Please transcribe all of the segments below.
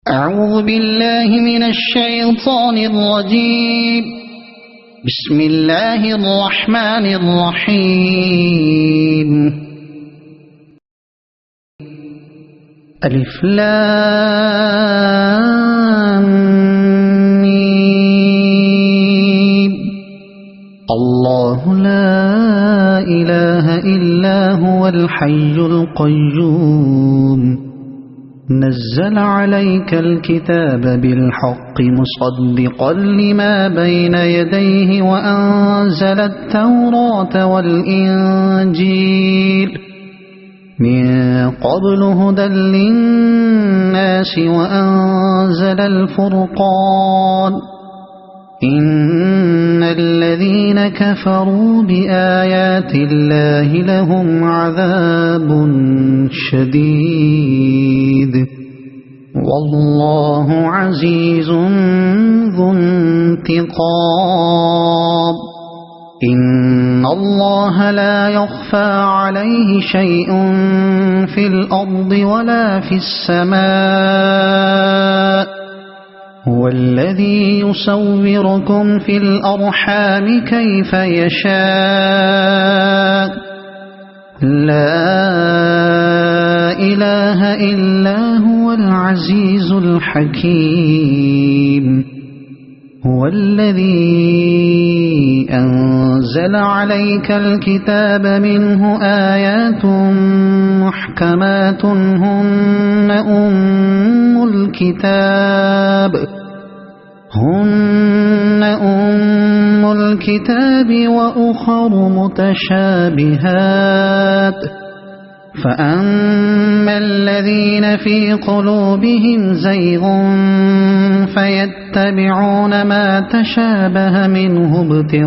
أعوذ بالله من الشيطان الرجيم. بسم الله الرحمن الرحيم. ألف لام ميم. الله لا إله إلا هو الحي القيوم نزل عليك الكتاب بالحق مصدقا لما بين يديه وأنزل التوراة والإنجيل من قبل هدى للناس وأنزل الفرقان إن الذين كفروا بآيات الله لهم عذاب شديد والله عزيز ذو انتقام. إن الله لا يخفى عليه شيء في الأرض ولا في السماء هو الذي يصوركم في الأرحام كيف يشاء لا إله إلا هو العزيز الحكيم. هو الذي أنزل عليك الكتاب منه آيات محكمات هن أم الكتاب وأخر متشابهات فأما الذين في قلوبهم زيغ فيتبعون ما تشابه منه ابتغاء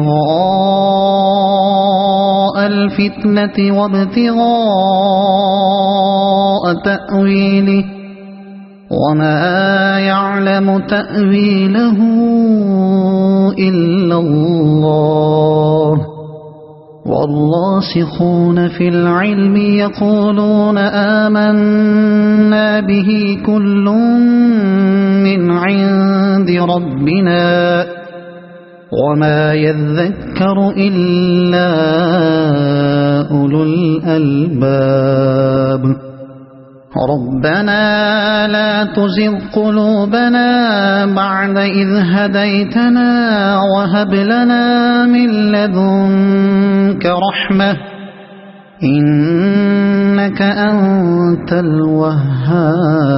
الفتنة وابتغاء تأويله وما يعلم تأويله إلا الله والراسخون في العلم يقولون آمنا به كل من عند ربنا وما يذكر إلا أولو الألباب. ربنا لا تزغ قلوبنا بعد إذ هديتنا وهب لنا من لدنك رحمة إنك أنت الوهاب.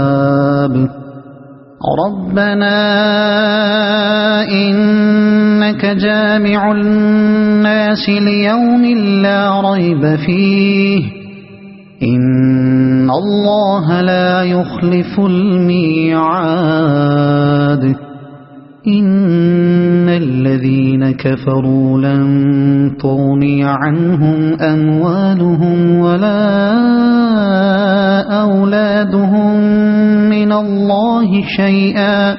ربنا إنك جامع الناس ليوم لا ريب فيه إن الله لا يخلف الميعاد. إن الذين كفروا لن تغني عنهم أموالهم ولا أولادهم من الله شيئا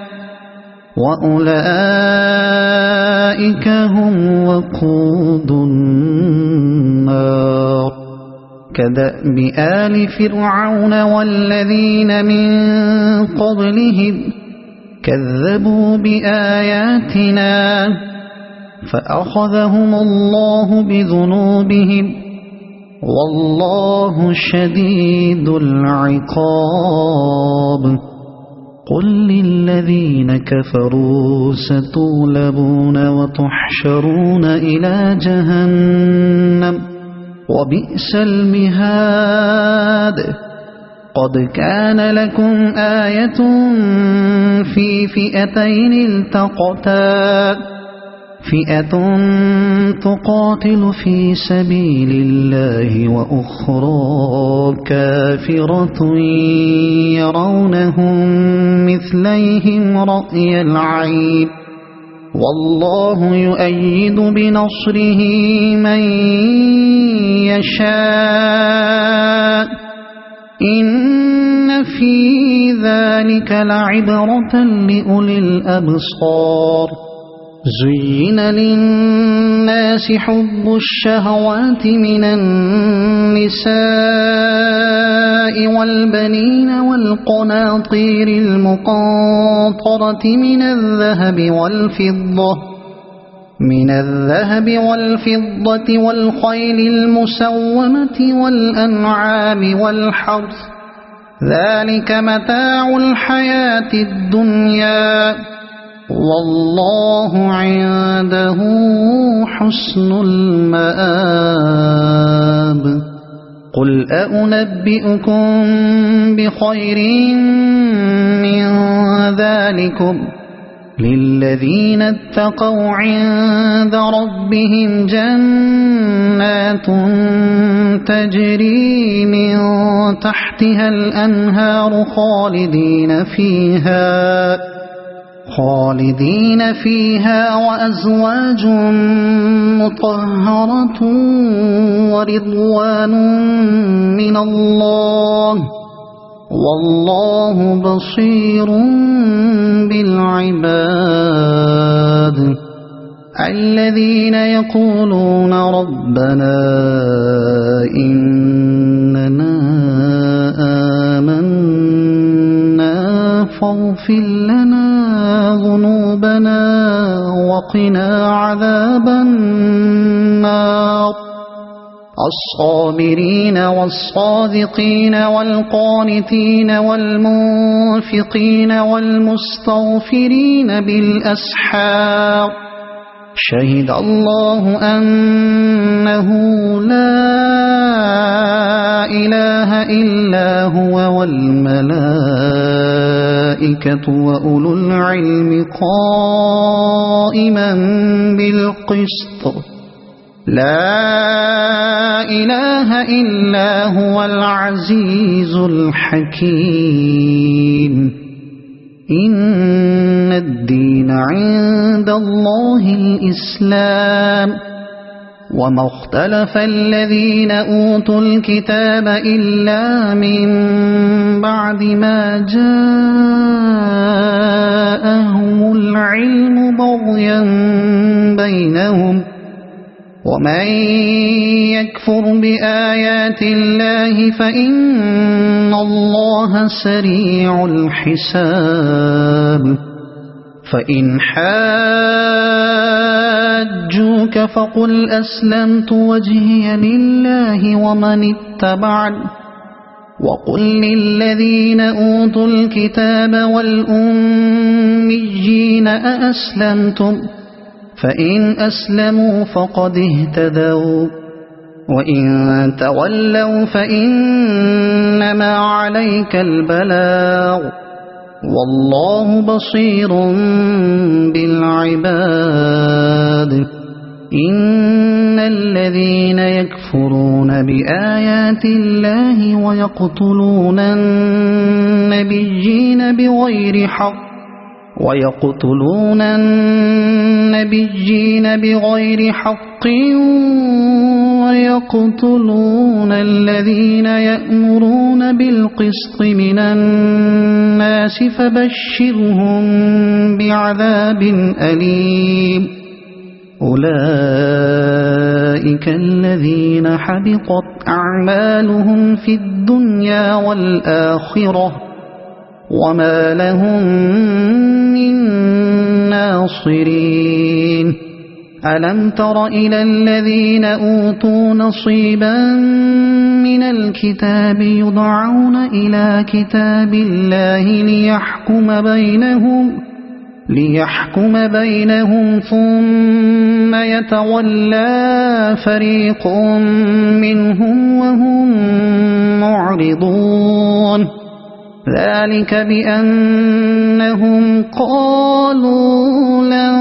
وأولئك هم وقود النار. كدأب آل فرعون والذين من قبلهم كذبوا بآياتنا فأخذهم الله بذنوبهم والله شديد العقاب. قل للذين كفروا ستغلبون وتحشرون إلى جهنم وبئس المهاد. قد كان لكم آية في فئتين التقتا فئة تقاتل في سبيل الله وأخرى كافرة يرونهم مثليهم رأي العين والله يؤيد بنصره من يشاء إن في ذلك لعبرة لأولي الأبصار. زين للناس حب الشهوات من النساء والبنين والقناطير المقنطرة من الذهب والفضة والخيل المسومة والأنعام والحرث ذلك متاع الحياة الدنيا والله عنده حسن المآب قل أنبئكم بخير من ذلكم للذين اتقوا عند ربهم جنات تجري من تحتها الأنهار خالدين فيها وأزواج مطهرة ورضوان من الله والله بصير بالعباد الذين يقولون ربنا إننا آمنا فاغفر لنا ذنوبنا وقنا عذاب النار الصابرين والصادقين والقانتين والمنفقين والمستغفرين بالأسحار شهد الله أنه لا إله إلا هو والملائكة وأولو العلم قائما بالقسط لا إله إلا هو العزيز الحكيم إن الدين عند الله الإسلام وما اختلف الذين أوتوا الكتاب إلا من بعد ما جاءهم العلم بغيا بينهم ومن يكفر بآيات الله فإن الله سريع الحساب فإن حاجوك فقل أسلمت وجهي لله ومن اتبعني وقل للذين أوتوا الكتاب والأميين أأسلمتم فإن أسلموا فقد اهتدوا وإن تولوا فإنما عليك البلاغ والله بصير بالعباد إن الذين يكفرون بآيات الله ويقتلون النبيين بغير حق ويقتلون الذين يأمرون بالقسط من الناس فبشرهم بعذاب أليم أولئك الذين حبطت أعمالهم في الدنيا والآخرة وما لهم من ناصرين ألم تر إلى الذين أوتوا نصيبا من الكتاب يدعون إلى كتاب الله ليحكم بينهم ثم يتولى فريق منهم وهم معرضون ذلك بأنهم قالوا لن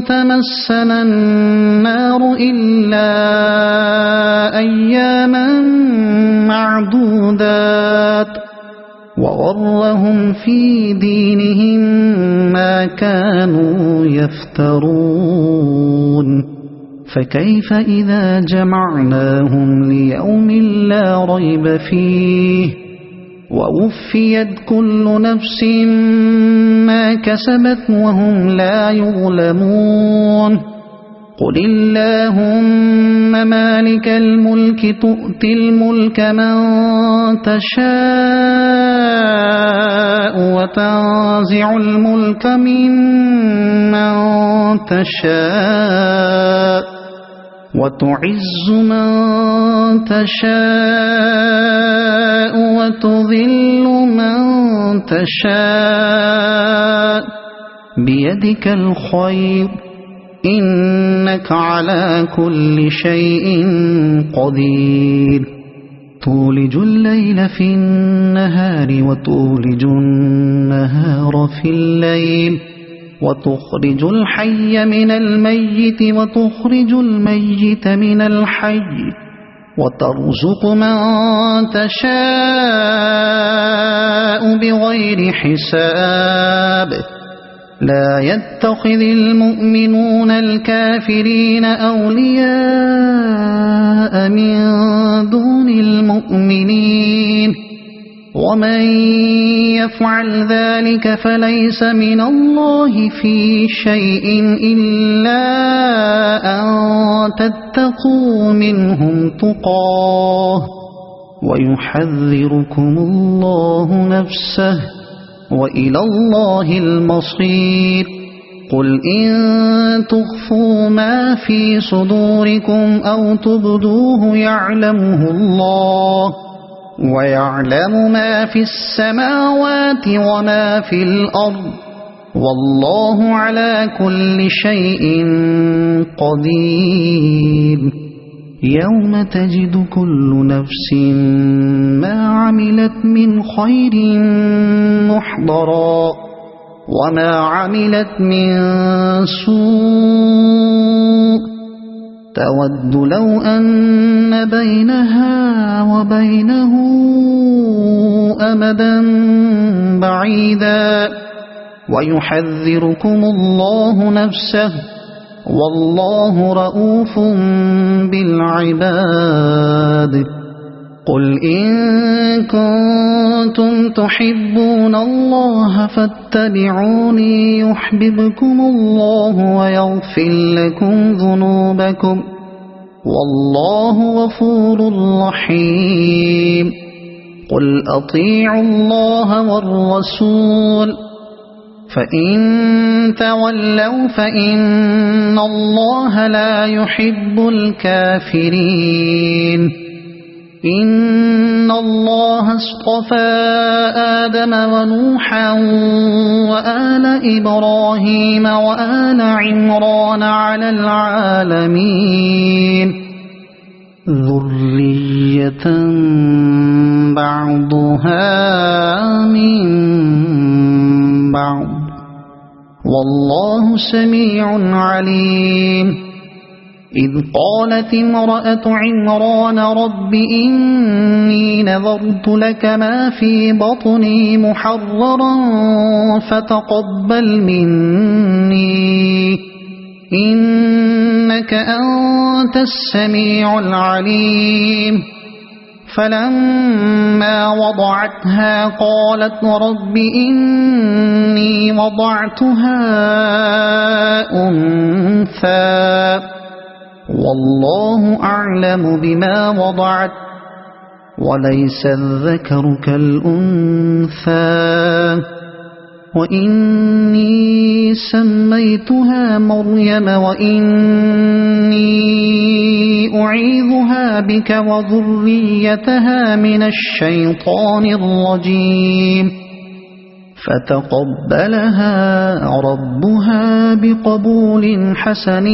تمسنا النار إلا أياما معدودات وغرهم في دينهم ما كانوا يفترون فكيف إذا جمعناهم ليوم لا ريب فيه ووفيت كل نفس ما بما كسبت وهم لا يظلمون قل اللهم مالك الملك تؤتي الملك من تشاء وتنزع الملك ممن تشاء وتعز من تشاء وتذل من تشاء بيدك الخير إنك على كل شيء قدير تولج الليل في النهار وتولج النهار في الليل وتخرج الحي من الميت وتخرج الميت من الحي وترزق من تشاء بغير حساب لا يتخذ المؤمنون الكافرين أولياء من دون المؤمنين ومن يفعل ذلك فليس من الله في شيء إلا أن تتقوا منهم تقاه ويحذركم الله نفسه وإلى الله المصير قل إن تخفوا ما في صدوركم أو تبدوه يعلمه الله ويعلم ما في السماوات وما في الأرض والله على كل شيء قدير يوم تجد كل نفس ما عملت من خير محضرا وما عملت من سوء تود لو أن بينها وبينه أمدا بعيدا ويحذركم الله نفسه والله رؤوف بالعباد قل إن كنتم تحبون الله فاتبعوني يحببكم الله ويغفر لكم ذنوبكم والله غفور رحيم قل أطيعوا الله والرسول فإن تولوا فإن الله لا يحب الكافرين إن الله اصطفى آدم ونوحا وآل إبراهيم وآل عمران على العالمين ذرية بعضها من بعض والله سميع عليم إذ قالت امرأة عمران رب إني نذرت لك ما في بطني محررا فتقبل مني إنك أنت السميع العليم فلما وضعتها قالت رب إني وضعتها أنثى والله أعلم بما وضعت وليس الذكر كالأنثى وإني سميتها مريم وإني أعيذها بك وذريتها من الشيطان الرجيم فتقبلها ربها بقبول حسن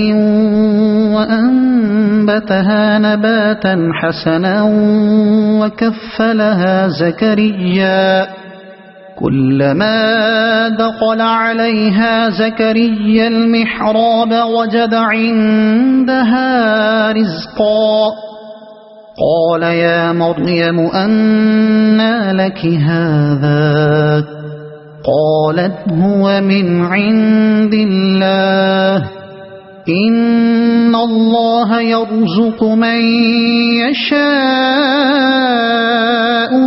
وأنبتها نباتا حسنا وكفلها زكريا كلما دخل عليها زكريا المحراب وجد عندها رزقا قال يا مريم أنى لك هذا قالت هو من عند الله إن الله يرزق من يشاء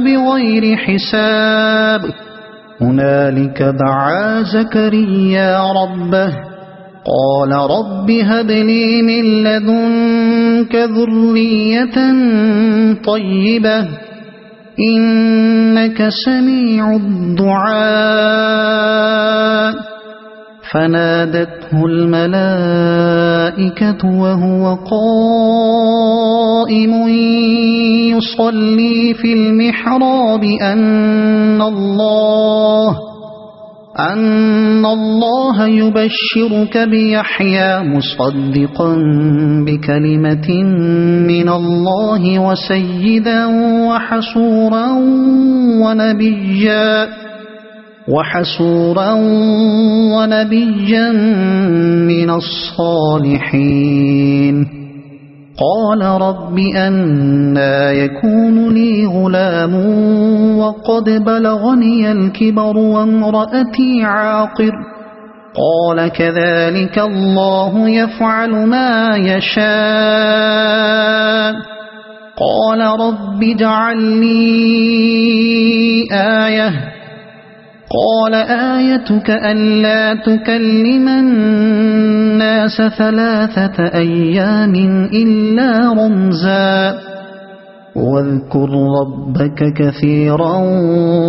بغير حساب هنالك دعا زكريا ربه قال رب هب لي من لدنك ذرية طيبة إنك سميع الدعاء فنادته الملائكة وهو قائم يصلي في المحراب أن الله يبشرك بيحيى مصدقا بكلمة من الله وسيدا وحسورا ونبيا من الصالحين قال رب أنى يكون لي غلام وقد بلغني الكبر وامرأتي عاقر قال كذلك الله يفعل ما يشاء قال رب اجعل لي آية قال آيتك ألا تكلم الناس 3 أيام إلا رمزا واذكر ربك كثيرا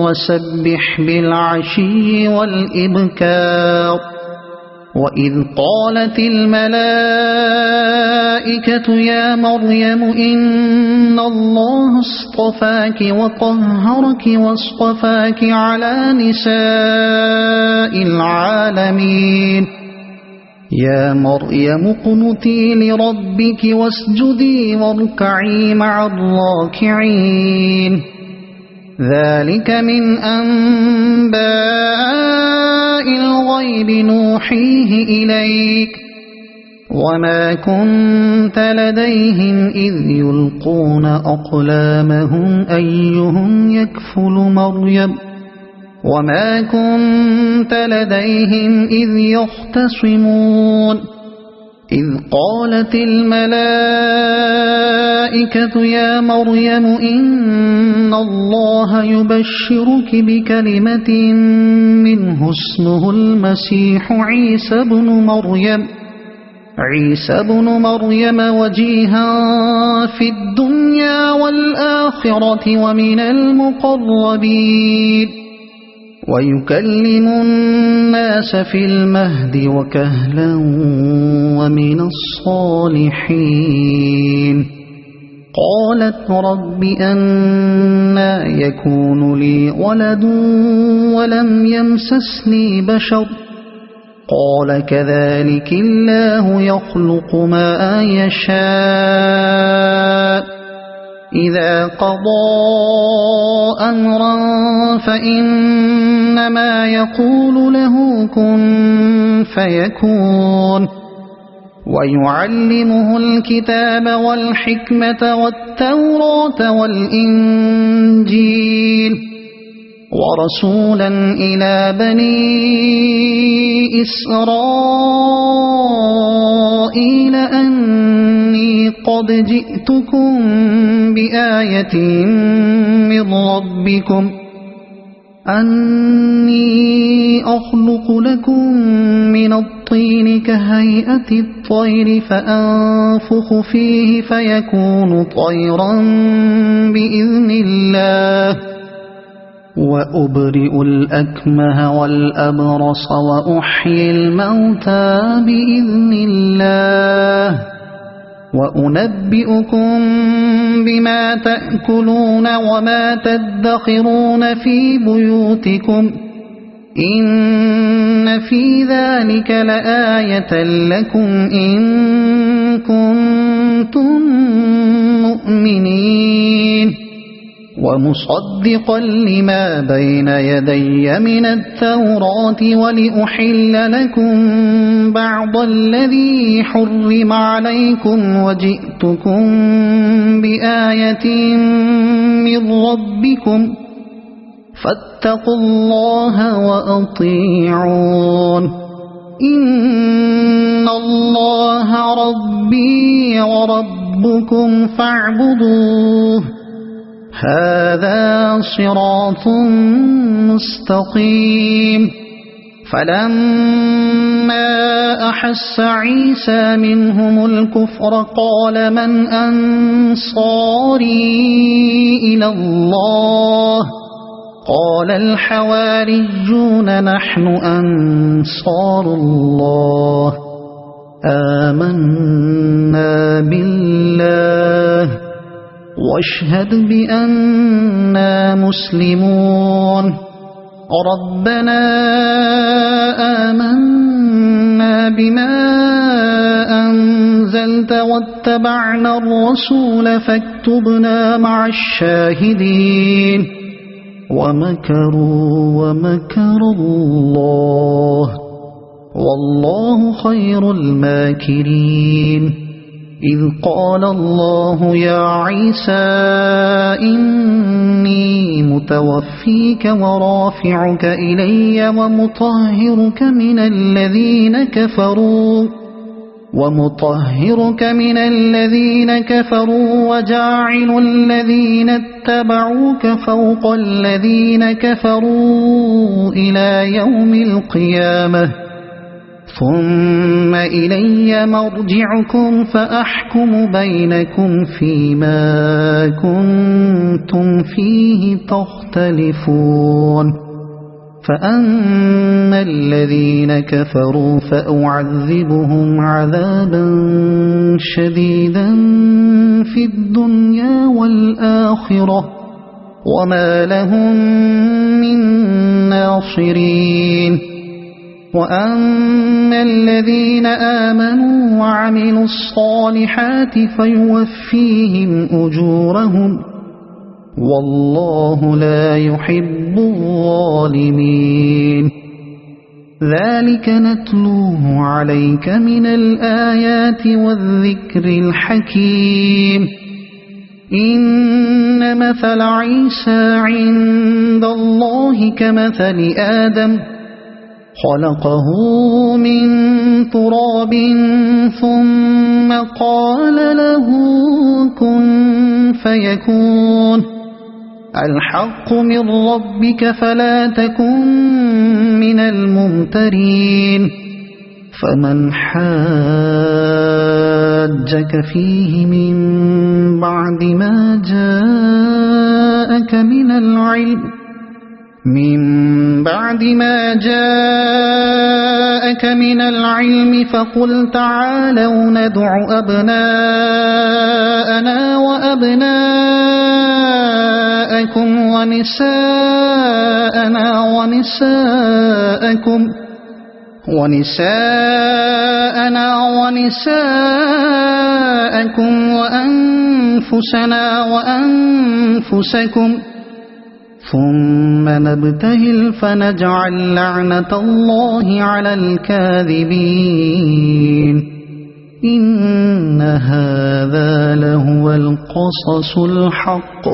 وسبح بالعشي والإبكار وإذ قالت الملائكة يا مريم إن الله اصطفاك وطهرك واصطفاك على نساء العالمين يا مريم اقنتي لربك واسجدي واركعي مع الراكعين ذلك من أنباء الغيب نوحيه إليك وما كنت لديهم إذ يلقون أقلامهم أيهم يكفل مريم وما كنت لديهم إذ يختصمون إذ قالت الملائكة يا مريم إن الله يبشرك بكلمة منه اسمه المسيح عيسى بن مريم وجيها في الدنيا والآخرة ومن المقربين ويكلم الناس في المهد وكهلا ومن الصالحين قالت رب أنى يكون لي ولد ولم يمسسني بشر قال كذلك الله يخلق ما يشاء إذا قضى أمرا فإنما يقول له كن فيكون ويعلمه الكتاب والحكمة والتوراة والإنجيل ورسولا إلى بني إسرائيل أني قد جئتكم بآية من ربكم أني أخلق لكم من الطين كهيئة الطير فأنفخ فيه فيكون طيرا بإذن الله وأبرئ الأكمه والأبرص وأحيي الموتى بإذن الله وأنبئكم بما تأكلون وما تدخرون في بيوتكم إن في ذلك لآية لكم إن كنتم مؤمنين ومصدقا لما بين يدي من التوراة ولأحل لكم بعض الذي حرم عليكم وجئتكم بآية من ربكم فاتقوا الله وأطيعون إن الله ربي وربكم فاعبدوه هذا صراط مستقيم فلما أحس عيسى منهم الكفر قال من أنصاري إلى الله قال الحواريون نحن أنصار الله آمنا بالله واشهد بأننا مسلمون ربنا آمنا بما أنزلت واتبعنا الرسول فاكتبنا مع الشاهدين ومكروا ومكر الله والله خير الماكرين إذ قال الله يا عيسى إني متوفيك ورافعك إلي ومطهرك من الذين كفروا وجاعل الذين اتبعوك فوق الذين كفروا إلى يوم القيامة ثم إلي مرجعكم فأحكم بينكم فيما كنتم فيه تختلفون فأما الذين كفروا فأعذبهم عذابا شديدا في الدنيا والآخرة وما لهم من ناصرين وأما الذين آمنوا وعملوا الصالحات فيوفيهم أجورهم والله لا يحب الظالمين ذلك نتلوه عليك من الآيات والذكر الحكيم إن مثل عيسى عند الله كمثل آدم خلقه من تراب ثم قال له كن فيكون الحق من ربك فلا تكن من الممترين فمن حاجك فيه من بعد ما جاءك من العلم فقل تعالوا ندع أبناءنا وأبناءكم ونساءنا ونساءكم وأنفسنا وأنفسكم ثم نبتهل فنجعل لعنة الله على الكاذبين إن هذا لهو القصص الحق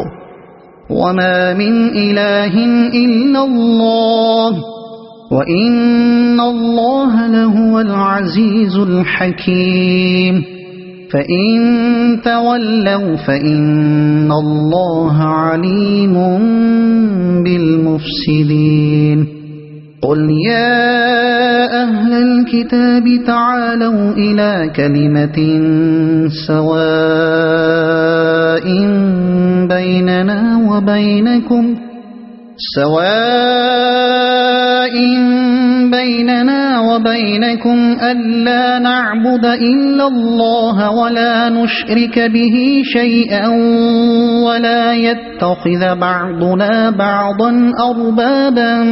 وما من إله إلا الله وإن الله لهو العزيز الحكيم فإن تولوا فإن الله عليم بالمفسدين قل يا أهل الكتاب تعالوا إلى كلمة سواء بيننا وبينكم ألا نعبد إلا الله ولا نشرك به شيئا ولا يتخذ بعضنا بعضا أربابا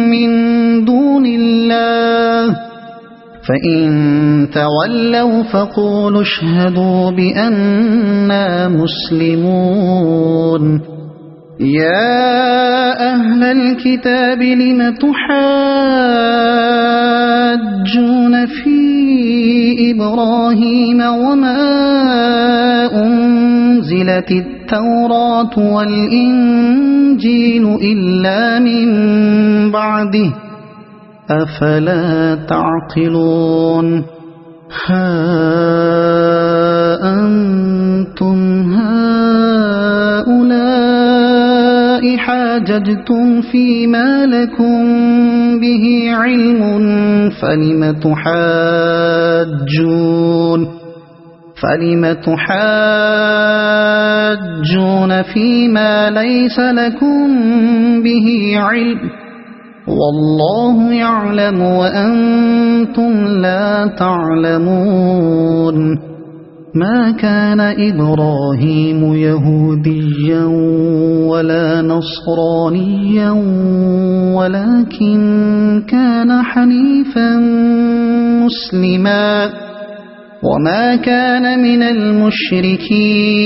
من دون الله فإن تولوا فقولوا اشهدوا بأننا مسلمون يا أهل الكتاب لم تحاجون في إبراهيم وما أنزلت التوراة والإنجيل إلا من بعده أفلا تعقلون ها أنتم هؤلاء حاججتم فيما لكم به علم فلم تحاجون فيما ليس لكم به علم والله يعلم وأنتم لا تعلمون ما كان إبراهيم يهوديا ولا نصرانيا ولكن كان حنيفا مسلما وما كان من المشركين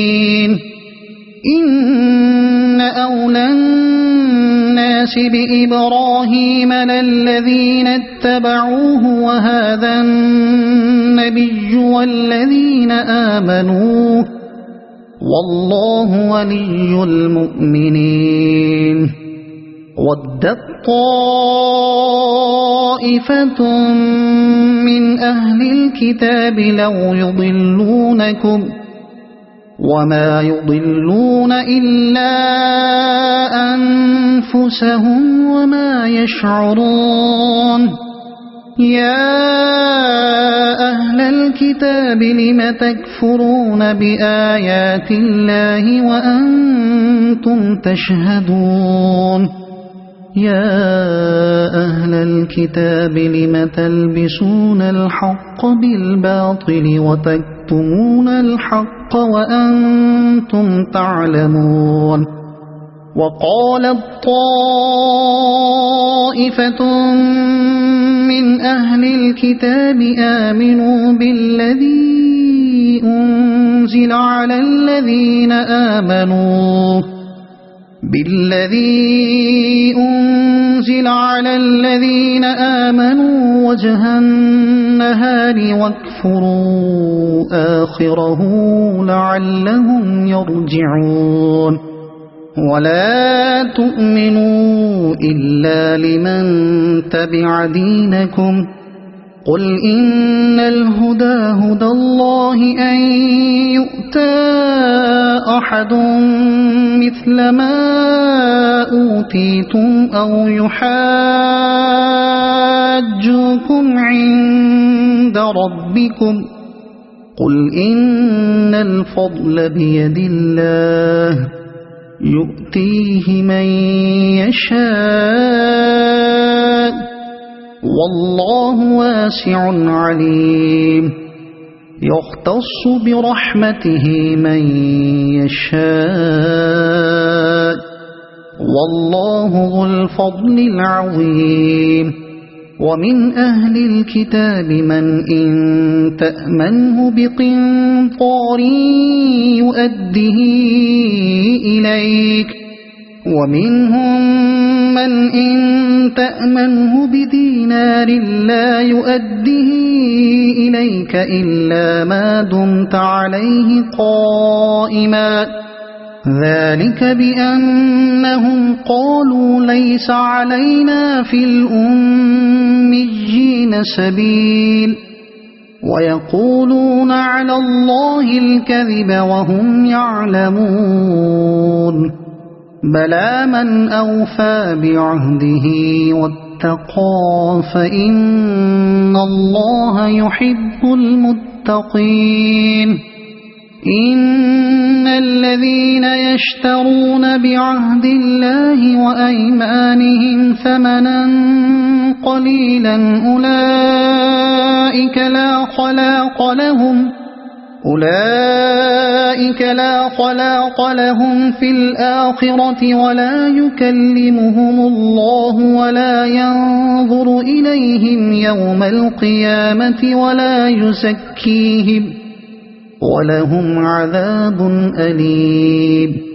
إن أولى الناس بإبراهيم للذين اتبعوه وهذا النبي والذين آمنوا والله ولي المؤمنين ودت طائفة من أهل الكتاب لو يضلونكم وما يضلون إلا أنفسهم وما يشعرون يا أهل الكتاب لم تكفرون بآيات الله وأنتم تشهدون يا أهل الكتاب لم تلبسون الحق بالباطل وتكتمون الحق وأنتم تعلمون وقالت طائفة من أهل الكتاب آمنوا بالذي أنزل على الذين آمنوا وجه النهار واكفروا آخره لعلهم يرجعون ولا تؤمنوا إلا لمن تبع دينكم قل إن الهدى هدى الله أن يؤتى أحد مثل ما أوتيتم أو يحاجوكم عند ربكم قل إن الفضل بيد الله يؤتيه من يشاء والله واسع عليم يختص برحمته من يشاء والله ذو الفضل العظيم ومن أهل الكتاب من إن تأمنه بقنطار يؤده إليك ومنهم من إن تأمنه بدينار لا يؤده إليك إلا ما دمت عليه قائما ذلك بأنهم قالوا ليس علينا في الأميين سبيل ويقولون على الله الكذب وهم يعلمون بلى من أوفى بعهده واتقى فإن الله يحب المتقين إن الذين يشترون بعهد الله وأيمانهم ثمنا قليلا أولئك لا خلاق لهم في الآخرة ولا يكلمهم الله ولا ينظر إليهم يوم القيامة ولا يزكيهم ولهم عذاب أليم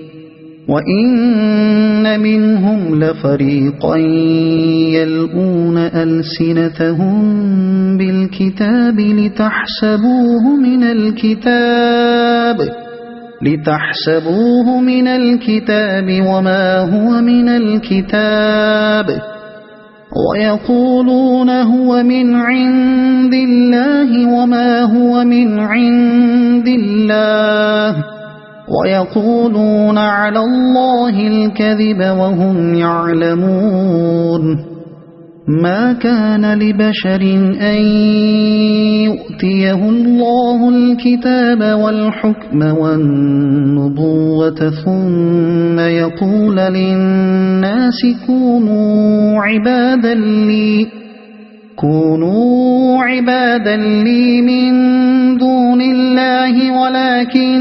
وإن منهم لفريقا يلؤون ألسنتهم بالكتاب لتحسبوه من الكتاب وما هو من الكتاب ويقولون هو من عند الله وما هو من عند الله ويقولون على الله الكذب وهم يعلمون ما كان لبشر أن يؤتيه الله الكتاب والحكم والنبوة ثم يقول للناس كونوا عبادا لي من دون الله ولكن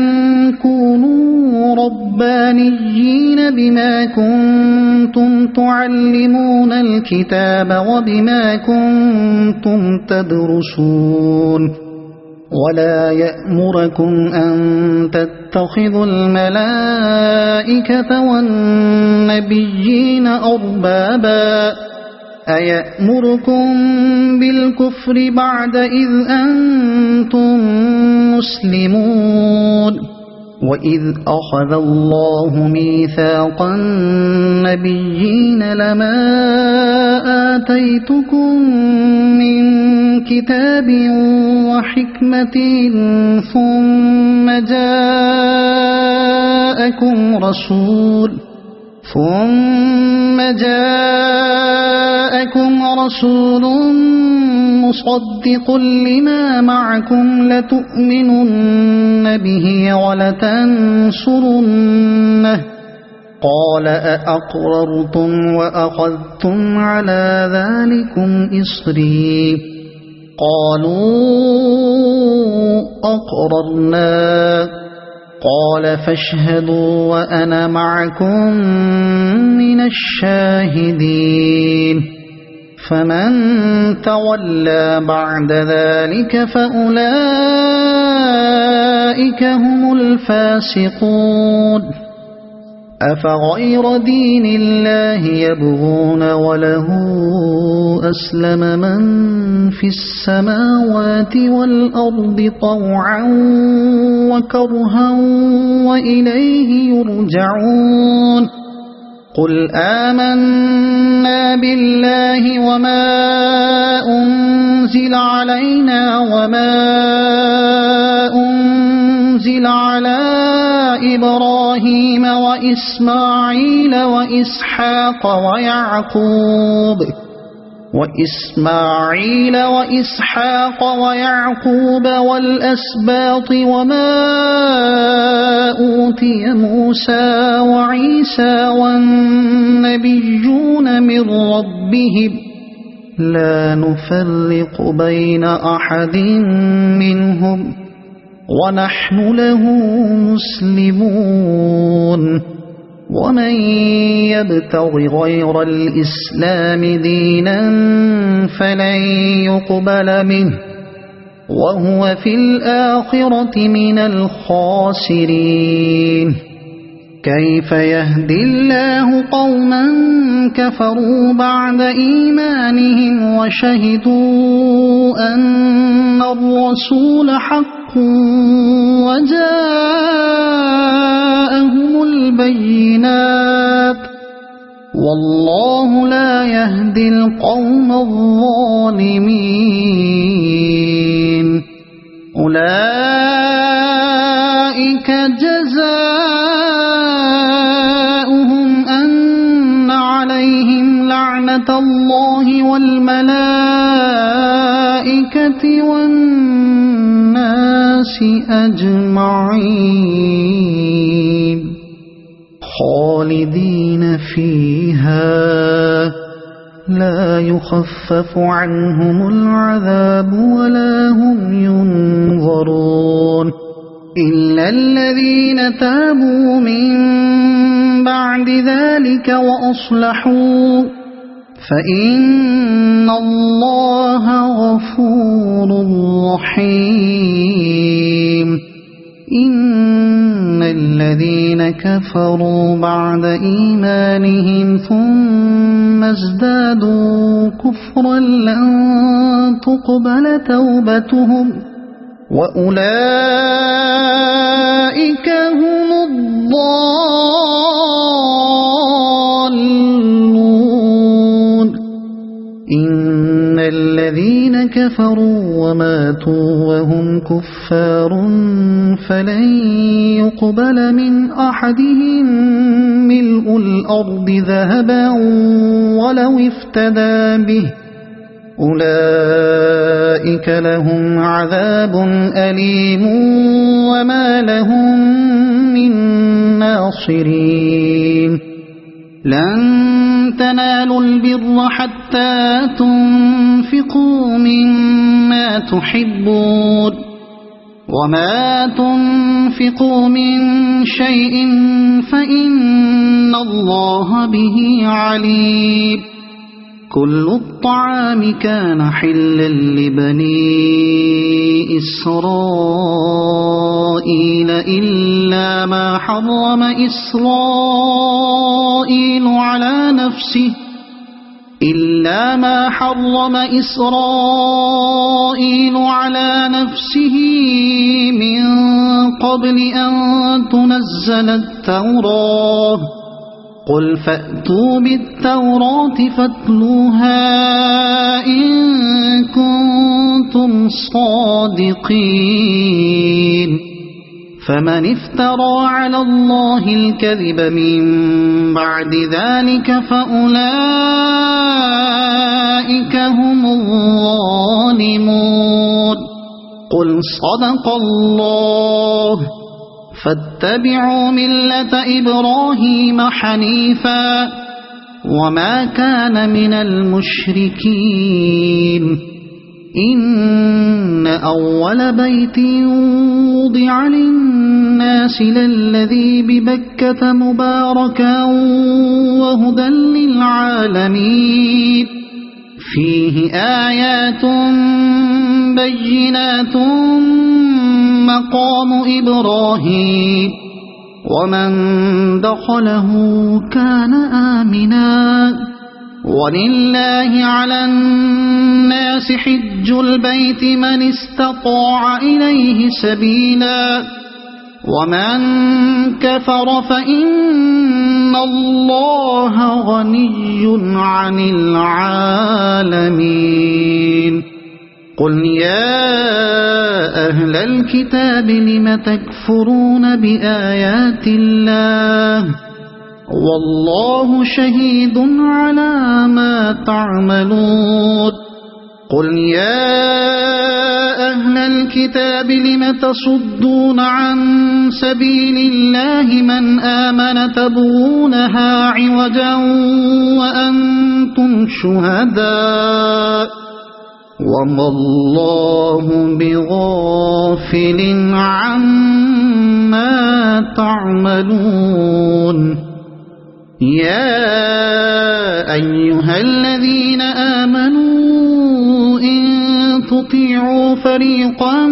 كونوا ربانيين بما كنتم تعلمون الكتاب وبما كنتم تدرسون ولا يأمركم أن تتخذوا الملائكة والنبيين أربابا أيأمركم بالكفر بعد إذ أنتم مسلمون وإذ أخذ الله ميثاق النبيين لما آتيتكم من كتاب وحكمة ثم جاءكم رسول مصدق لما معكم لتؤمنن به ولتنصرنه قال أأقررتم وأخذتم على ذلكم إصري قالوا أقررنا قال فاشهدوا وأنا معكم من الشاهدين فمن تولى بعد ذلك فأولئك هم الفاسقون أفغير دين الله يبغون وله أسلم من في السماوات والأرض طوعا وكرها وإليه يرجعون قل آمنا بالله وما أنزل علينا وما أنزل على إبراهيم وإسماعيل وإسحاق ويعقوب والأسباط وما أوتي موسى وعيسى والنبيون من ربهم لا نفرق بين أحد منهم ونحن له مسلمون ومن يبتغ غير الإسلام دينا فلن يقبل منه وهو في الآخرة من الخاسرين كيف يهدي الله قوما كفروا بعد إيمانهم وشهدوا أن الرسول حق وجاءهم البينات والله لا يهدي القوم الظالمين أولئك جزاؤهم أن عليهم لعنة الله والملائكة والناس أجمعين خالدين فيها لا يخفف عنهم العذاب ولا هم ينظرون إلا الذين تابوا من بعد ذلك وأصلحوا فإن الله غفور رحيم إن الذين كفروا بعد إيمانهم ثم ازدادوا كفرا لن تقبل توبتهم وأولئك هم الضالون إن الذين كفروا وماتوا وهم كفار فلن يقبل من أحدهم ملء الأرض ذهبا ولو افتدى به أولئك لهم عذاب أليم وما لهم من ناصرين لن تنالوا البر حتى تنفقوا مما تحبون وما تنفقوا من شيء فإن الله به عليم كل الطعام كان حلا لبني إسرائيل إلا ما حرم إسرائيل على نفسه من قبل أن تنزل التوراة قل فأتوا بالتوراة فاتلوها إن كنتم صادقين فمن افترى على الله الكذب من بعد ذلك فأولئك هم الظالمون قل صدق الله فاتبعوا ملة إبراهيم حنيفا وما كان من المشركين إن أول بيت وضع للناس للذي ببكة مباركا وهدى للعالمين فيه آيات بينات مقام إبراهيم ومن دخله كان آمنا ولله على الناس حج البيت من استطاع إليه سبيلا ومن كفر فإن الله غني عن العالمين قل يا أهل الكتاب لم تكفرون بآيات الله والله شهيد على ما تعملون قل يا أهل الكتاب لم تصدون عن سبيل الله من آمن تبغونها عوجا وأنتم شهداء وما الله بغافل عما تعملون يا أيها الذين آمنوا إن تطيعوا فريقا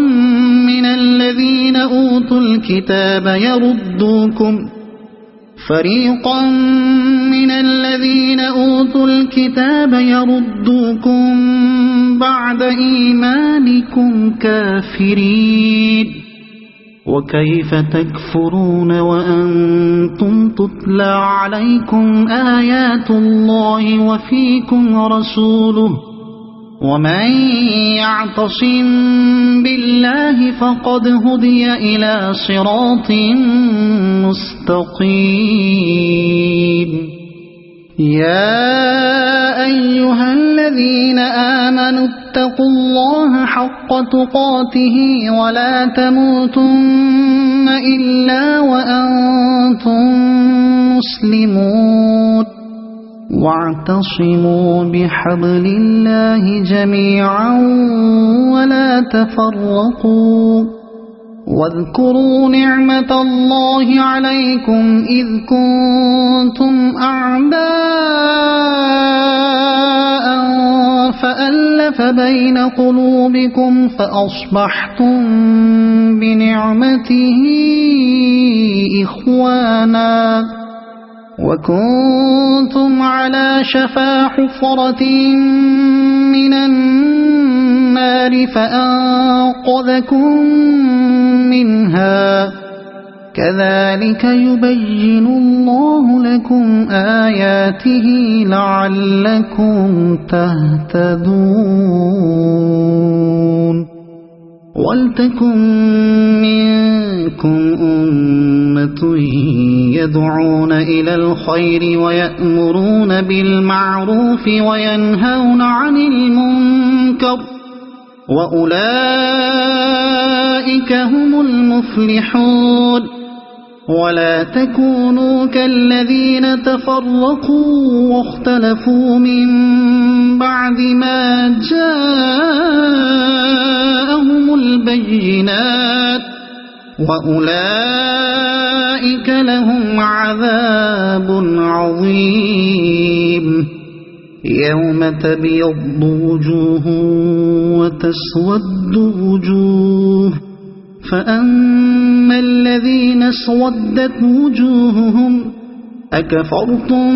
من الذين أوتوا الكتاب يردوكم بعد إيمانكم كافرين وكيف تكفرون وأنتم تتلى عليكم آيات الله وفيكم رسوله ومن يعتصم بالله فقد هدي إلى صراط مستقيم يا أيها الذين آمنوا اتقوا الله حق تقاته ولا تموتن إلا وأنتم مسلمون واعتصموا بحبل الله جميعا ولا تفرقوا واذكروا نعمة الله عليكم إذ كنتم أعداء فألف بين قلوبكم فأصبحتم بنعمته إخوانا وكنتم على شفا حفرة من النار فأنقذكم منها كذلك يبين الله لكم آياته لعلكم تهتدون ولتكن منكم أمة يدعون إلى الخير ويأمرون بالمعروف وينهون عن المنكر وأولئك هم المفلحون ولا تكونوا كالذين تفرقوا واختلفوا من بعد ما جاءهم البينات وأولئك لهم عذاب عظيم يوم تبيض وجوه وتسود وجوه فأما الذين اسودت وجوههم أكفرتم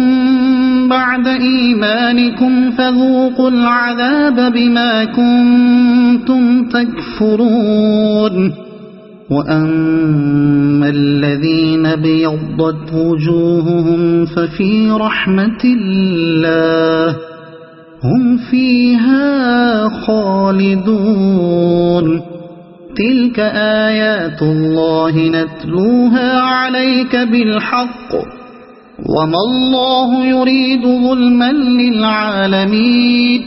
بعد إيمانكم فذوقوا العذاب بما كنتم تكفرون وأما الذين ابيضت وجوههم ففي رحمة الله هم فيها خالدون تلك آيات الله نتلوها عليك بالحق وما الله يريد ظلما للعالمين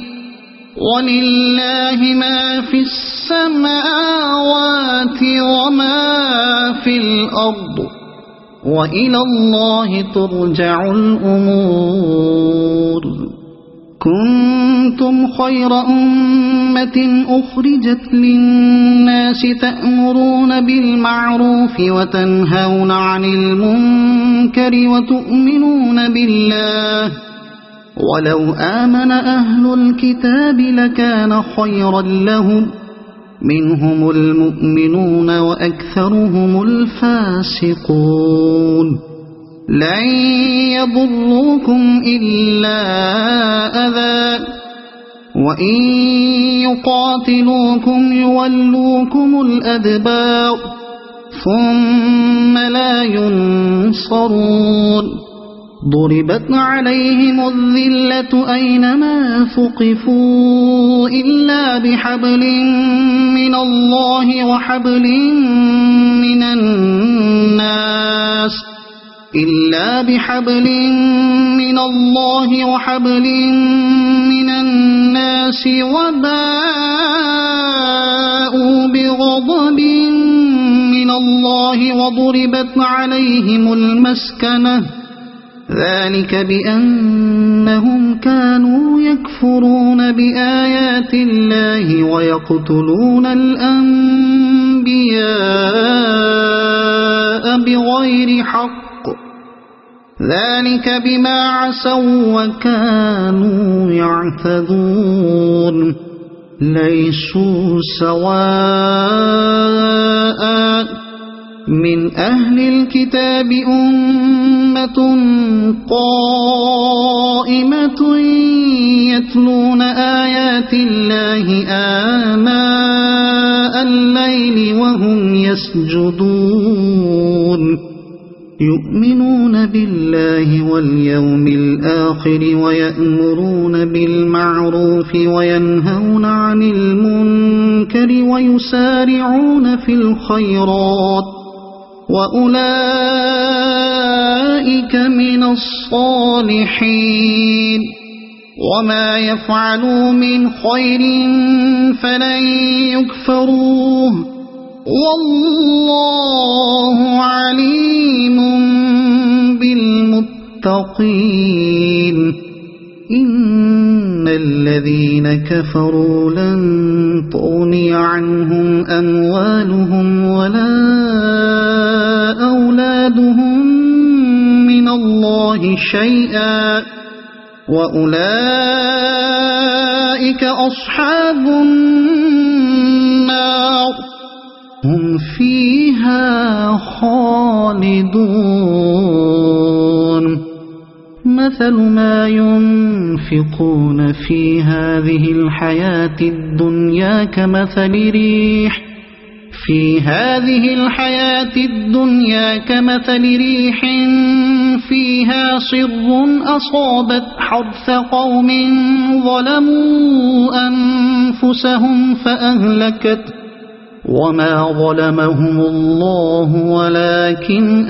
ولله ما في السماوات وما في الأرض وإلى الله ترجع الأمور كنتم خير أمة أخرجت للناس تأمرون بالمعروف وتنهون عن المنكر وتؤمنون بالله ولو آمن أهل الكتاب لكان خيرا لهم منهم المؤمنون وأكثرهم الفاسقون لن يضروكم إلا أذى وإن يقاتلوكم يولوكم الأدبار ثم لا ينصرون ضربت عليهم الذلة أينما ثقفوا إلا بحبل من الله وحبل من الناس وباءوا بغضب من الله وضربت عليهم المسكنة ذلك بأنهم كانوا يكفرون بآيات الله ويقتلون الأنبياء بغير حق ذلك بما عصوا وكانوا يعتدون ليسوا سواء من أهل الكتاب أمة قائمة يتلون آيات الله آناء الليل وهم يسجدون يؤمنون بالله واليوم الآخر ويأمرون بالمعروف وينهون عن المنكر ويسارعون في الخيرات وأولئك من الصالحين وما يفعلوا من خير فلن يكفروه والله عليم بالمتقين إن الذين كفروا لن تغني عنهم أموالهم ولا أولادهم من الله شيئا وأولئك أصحاب النار هم فيها خالدون مثل ما ينفقون في هذه الحياة الدنيا كمثل ريح في هذه الحياة الدنيا كمثل ريح فيها صر أصابت حرث قوم ظلموا أنفسهم فأهلكت وما ظلمهم الله ولكن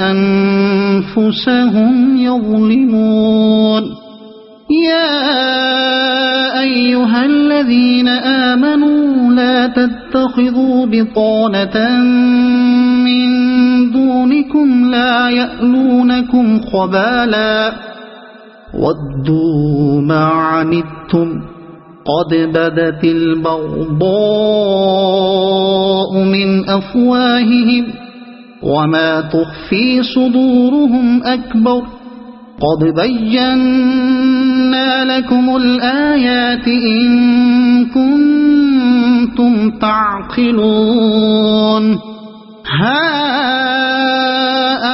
أنفسهم يظلمون يا أيها الذين آمنوا لا تتخذوا بطانة من دونكم لا يألونكم خبالا ودوا ما عنتم قد بدت البغضاء من أفواههم وما تخفي صدورهم أكبر قد بينا لكم الآيات إن كنتم تعقلون ها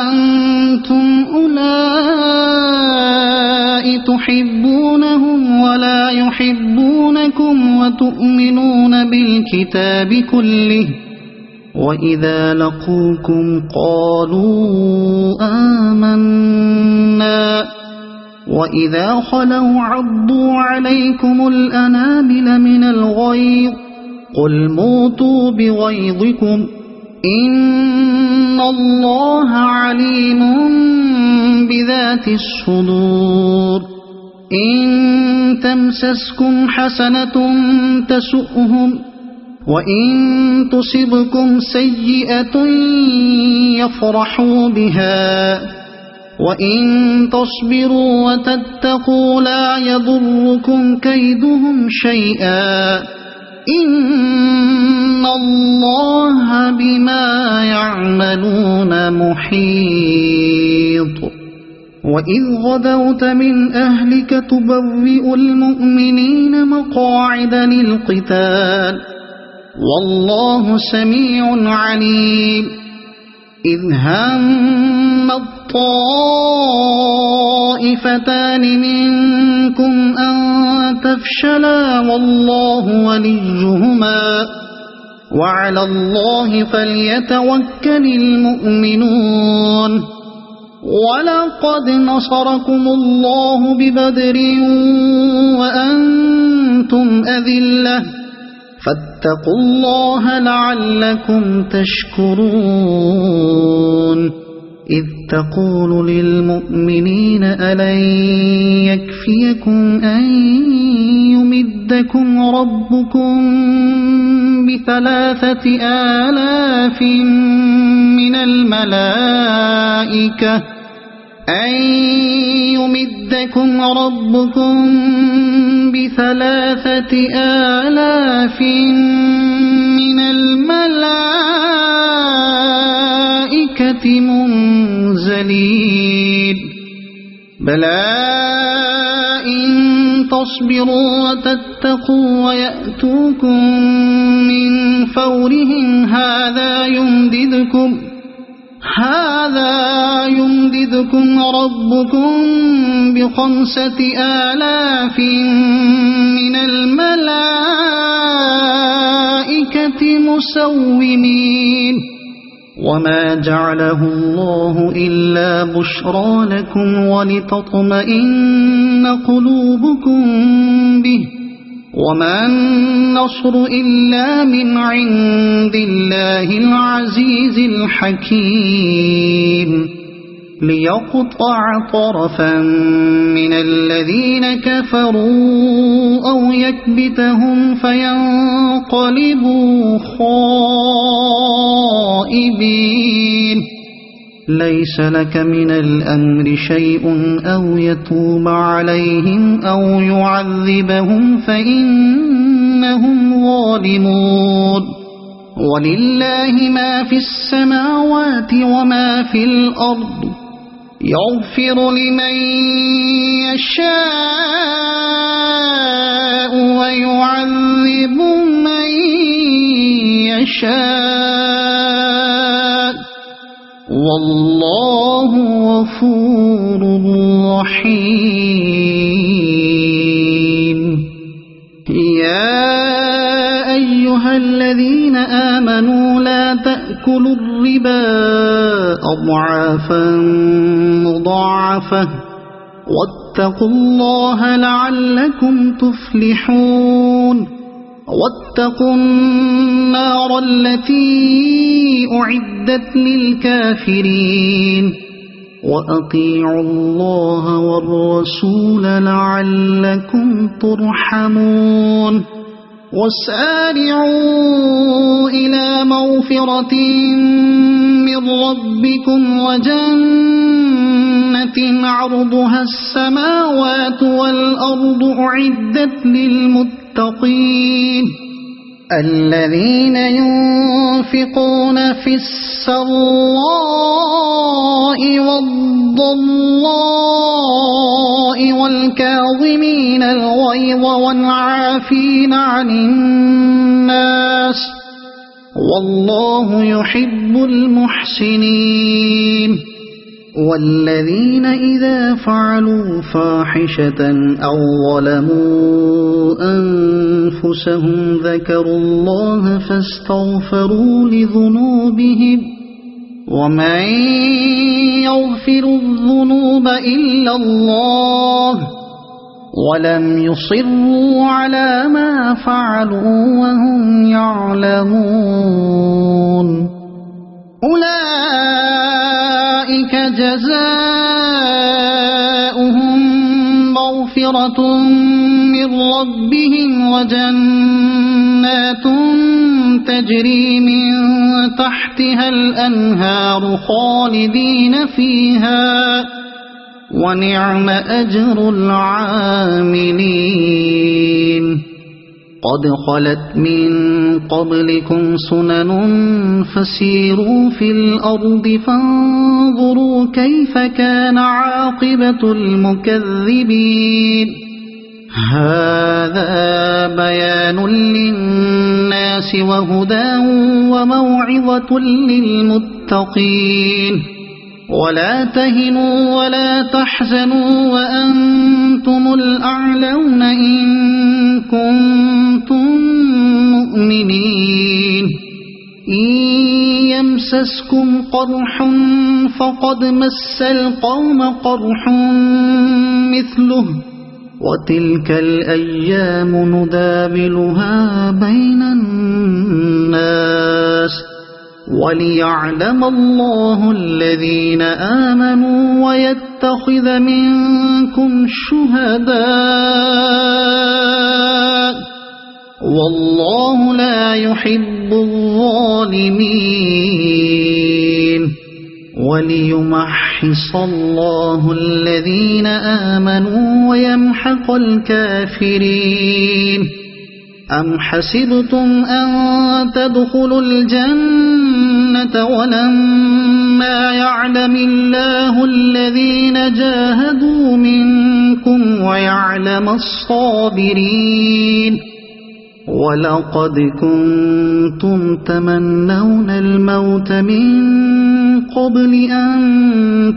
أنتم أولئك تحبونهم ولا يحبونكم وتؤمنون بالكتاب كله وإذا لقوكم قالوا آمنا وإذا خلوا عضوا عليكم الأنامل من الغيظ قل موتوا بغيظكم إن الله عليم بذات الصدور إن تمسسكم حسنة تسؤهم وإن تصبكم سيئة يفرحوا بها وإن تصبروا وتتقوا لا يضركم كيدهم شيئا إن الله بما يعملون محيط وإذ غدوت من أهلك تبوئ المؤمنين مقاعد للقتال والله سميع عليم إذ هم الطائفتان منكم أن تفشلا والله وليهما وعلى الله فليتوكل المؤمنون ولقد نصركم الله ببدر وأنتم أذلة فاتقوا الله لعلكم تشكرون إذ تقول للمؤمنين ألن يكفيكم أن يمدكم ربكم ب3,000 من الملائكة أن يمدكم ربكم ب3,000 من الملائكة منزلين بلى إن تصبروا وتتقوا ويأتوكم من فورهم هذا يمددكم ربكم ب5,000 من الملائكة مسومين وما جعله الله إلا بشرى لكم ولتطمئن قلوبكم به وما النصر إلا من عند الله العزيز الحكيم ليقطع طرفا من الذين كفروا أو يكبتهم فينقلبوا خائبين ليس لك من الأمر شيء أو يتوب عليهم أو يعذبهم فإنهم ظالمون ولله ما في السماوات وما في الأرض يغفر لمن يشاء ويعذب من يشاء والله غفور رحيم يا أيها الذين آمنوا لا تأكلوا الربا أضعافا مضاعفة واتقوا الله لعلكم تفلحون واتقوا النار التي أعدت للكافرين وأطيعوا الله والرسول لعلكم ترحمون وسارعوا إلى مغفرة من ربكم وجنة عرضها السماوات والأرض أعدت للمتقين الذين ينفقون في السراء والضراء والكاظمين الغيظ والعافين عن الناس والله يحب المحسنين والذين إذا فعلوا فاحشة أو ظلموا أنفسهم ذكروا الله فاستغفروا لذنوبهم ومن يغفر الذنوب إلا الله ولم يصروا على ما فعلوا وهم يعلمون أولئك جزاؤهم مغفرة من ربهم وجنات تجري من تحتها الأنهار خالدين فيها ونعم أجر العاملين قد خلت من قبلكم سنن فسيروا في الأرض فانظروا كيف كان عاقبة المكذبين هذا بيان للناس وهدى وموعظة للمتقين ولا تهنوا ولا تحزنوا وأنتم الأعلون إن كنتم مؤمنين إن يمسسكم قرح فقد مس القوم قرح مثله وتلك الأيام نداولها بين الناس وليعلم الله الذين آمنوا ويتخذ منكم شهداء والله لا يحب الظالمين وليمحص الله الذين آمنوا ويمحق الكافرين أم حسبتم أن تدخلوا الجنة ولما يعلم الله الذين جاهدوا منكم ويعلم الصابرين ولقد كنتم تمنون الموت من قبل أن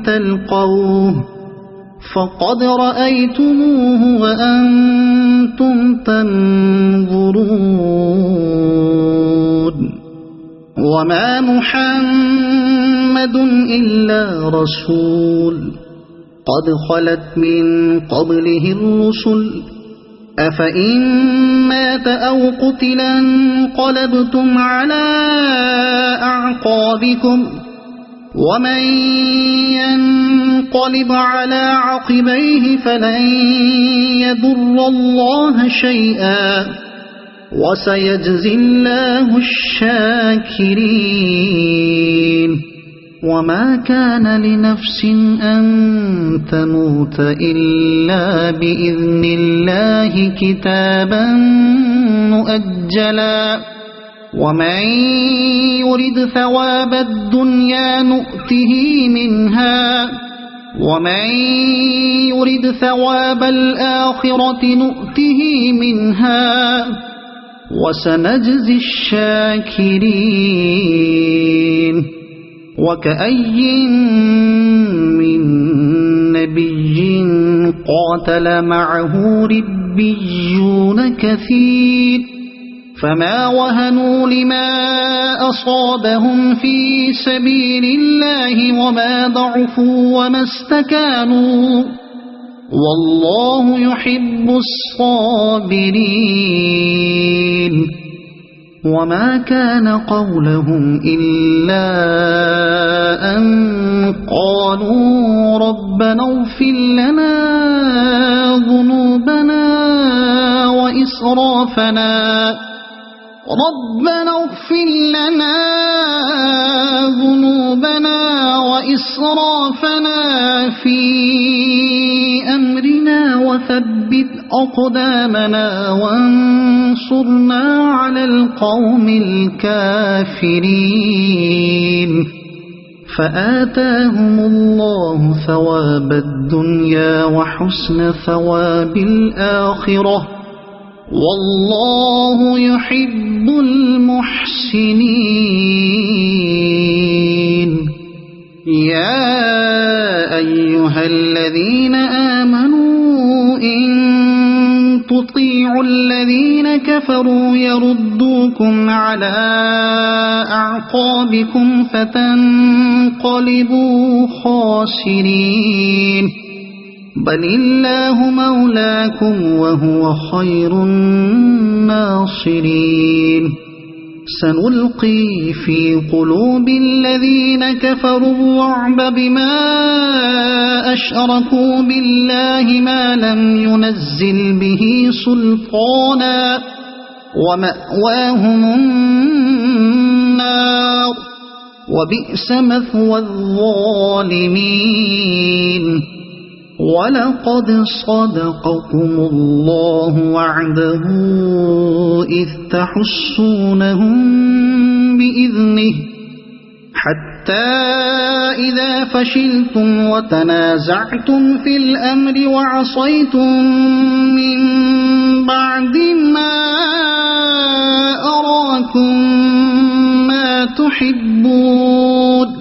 تلقوه فقد رأيتموه وأنتم تنظرون وما محمد إلا رسول قد خلت من قبله الرسل أفإن مات أو قتلا انقلبتم على أعقابكم ومن ينقلب على عقبيه فلن يضر الله شيئا وسيجزي الله الشاكرين وما كان لنفس أن تموت إلا بإذن الله كتابا مؤجلا ومن يرد ثواب الدنيا نؤته منها ومن يرد ثواب الآخرة نؤته منها وسنجزي الشاكرين وكأي من نبي قاتل معه ربيون كثير فما وهنوا لما أصابهم في سبيل الله وما ضعفوا وما استكانوا والله يحب الصابرين وما كان قولهم إلا أن قالوا ربنا اغفر لنا ذنوبنا وإسرافنا في أمرنا وثبت أقدامنا وانصرنا على القوم الكافرين فآتاهم الله ثواب الدنيا وحسن ثواب الآخرة والله يحب المحسنين يا أيها الذين آمنوا إن تطيعوا الذين كفروا يردوكم على أعقابكم فتنقلبوا خاسرين بل الله مولاكم وهو خير الناصرين سنلقي في قلوب الذين كفروا الرعب بما أشركوا بالله ما لم ينزل به سلطانا ومأواهم النار وبئس مثوى الظالمين ولقد صدقكم الله وعده إذ تحسونهم بإذنه حتى إذا فشلتم وتنازعتم في الأمر وعصيتم من بعد ما أراكم ما تحبون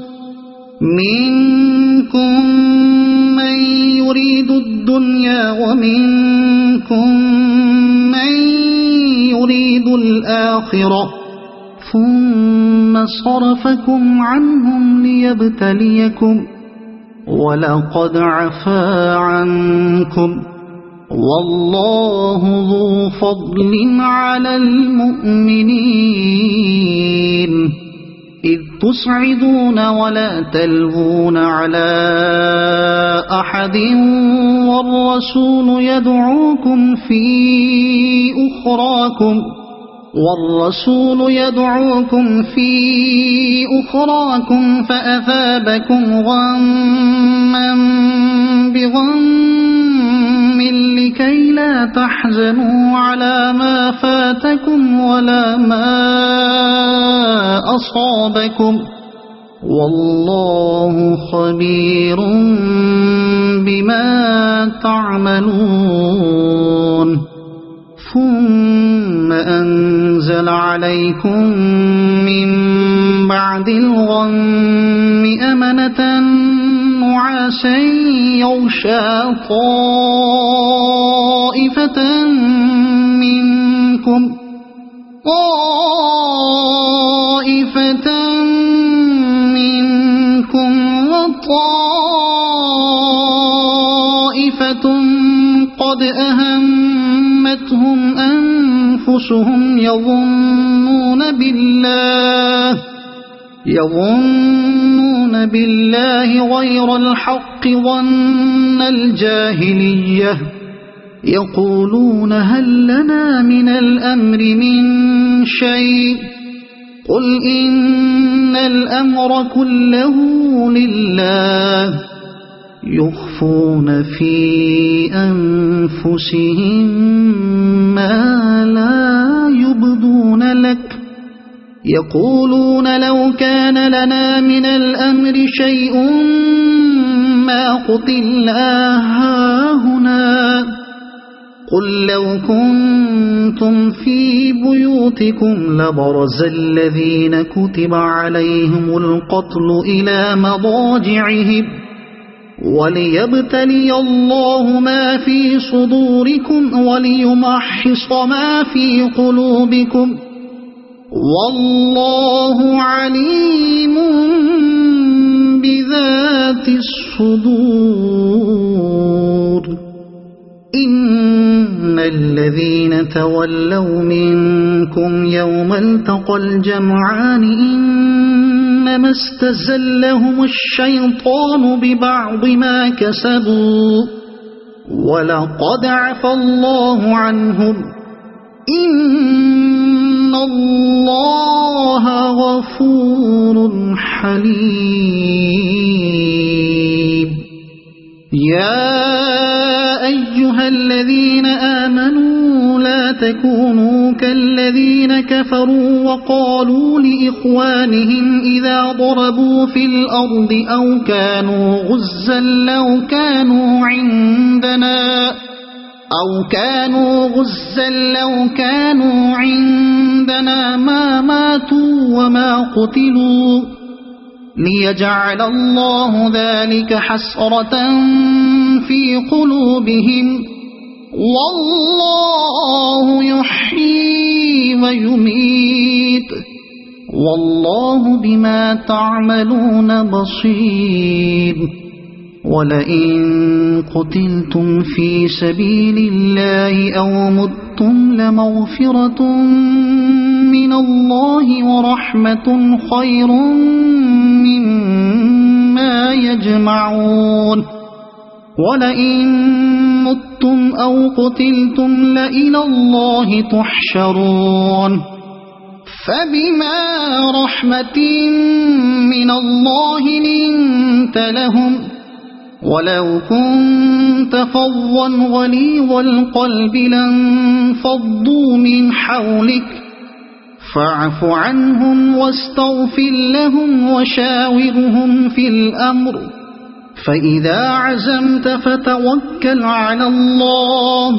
منكم من يريد الدنيا ومنكم من يريد الآخرة ثم صرفكم عنهم ليبتليكم ولقد عفا عنكم والله ذو فضل على المؤمنين إذ تصعدون ولا تلوون على أحد والرسول يدعوكم في أخراكم فأثابكم غما بغم لكي لا تحزنوا على ما فاتكم ولا ما أصابكم والله خبير بما تعملون ثم أنزل عليكم من بعد الغم أمنة نعاسا يغشى طائفة منكم وطائفة قد أهمتهم أنفسهم يظنون بالله غير الحق ظن الجاهلية يقولون هل لنا من الأمر من شيء قل إن الأمر كله لله يخفون في أنفسهم ما لا يبدون لك يقولون لو كان لنا من الأمر شيء ما قتلنا هاهنا قل لو كنتم في بيوتكم لبرز الذين كتب عليهم القتل إلى مضاجعهم وليبتلي الله ما في صدوركم وليمحص ما في قلوبكم والله عليم بذات الصدور إن الذين تولوا منكم يوم التقى الجمعان إنما استزلهم الشيطان ببعض ما كسبوا ولقد عفى الله عنهم إن الله غفور حليم يا أيها الذين آمنوا لا تكونوا كالذين كفروا وقالوا لإخوانهم إذا ضربوا في الأرض أو كانوا غزا لو كانوا عندنا ما ماتوا وما قتلوا ليجعل الله ذلك حسرة في قلوبهم والله يحيي ويميت والله بما تعملون بصير ولئن قتلتم في سبيل الله أو متم لمغفرة من الله ورحمة خير مما يجمعون ولئن متم أو قتلتم لإلى الله تحشرون فبما رحمة من الله لنت لهم ولو كنت فظا غليظ القلب لانفضوا من حولك فاعف عنهم واستغفر لهم وشاورهم في الأمر فإذا عزمت فتوكل على الله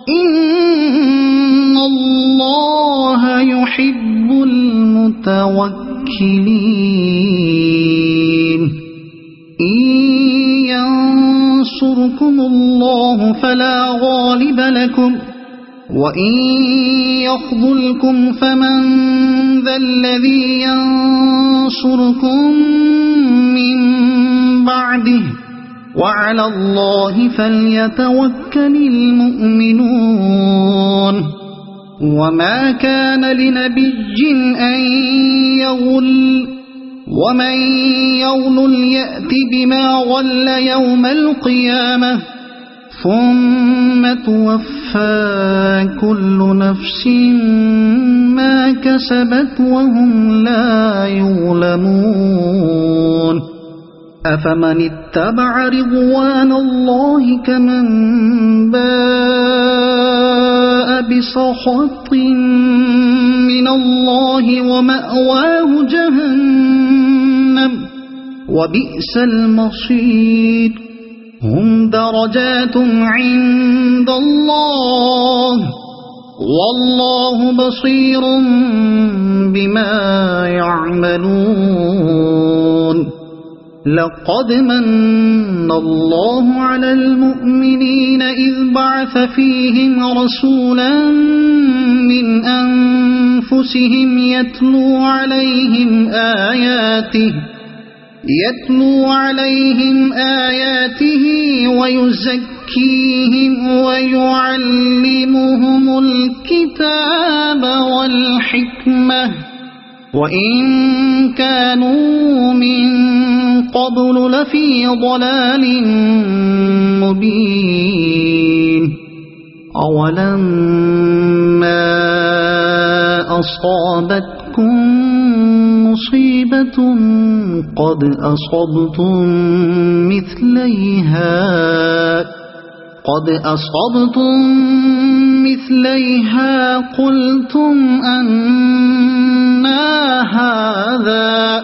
إن الله يحب المتوكلين إن ينصركم الله فلا غالب لكم وإن يخذلكم فمن ذا الذي ينصركم من بعده وعلى الله فليتوكل المؤمنون وما كان لنبي أن يغل ومن يغل يأت بما غل يوم القيامة ثم توفى كل نفس ما كسبت وهم لا يظلمون أفمن اتبع رضوان الله كمن باء بسخط من الله ومأواه جهنم وبئس المصير هم درجات عند الله والله بصير بما يعملون لقد من الله على المؤمنين إذ بعث فيهم رسولا من أنفسهم يتلو عليهم آياته ويزكيهم ويعلمهم الكتاب والحكمة وإن كانوا من قبل لفي ضلال مبين أولما أصابتكم مصيبة قد أصبتم مثليها قلتم أنى هذا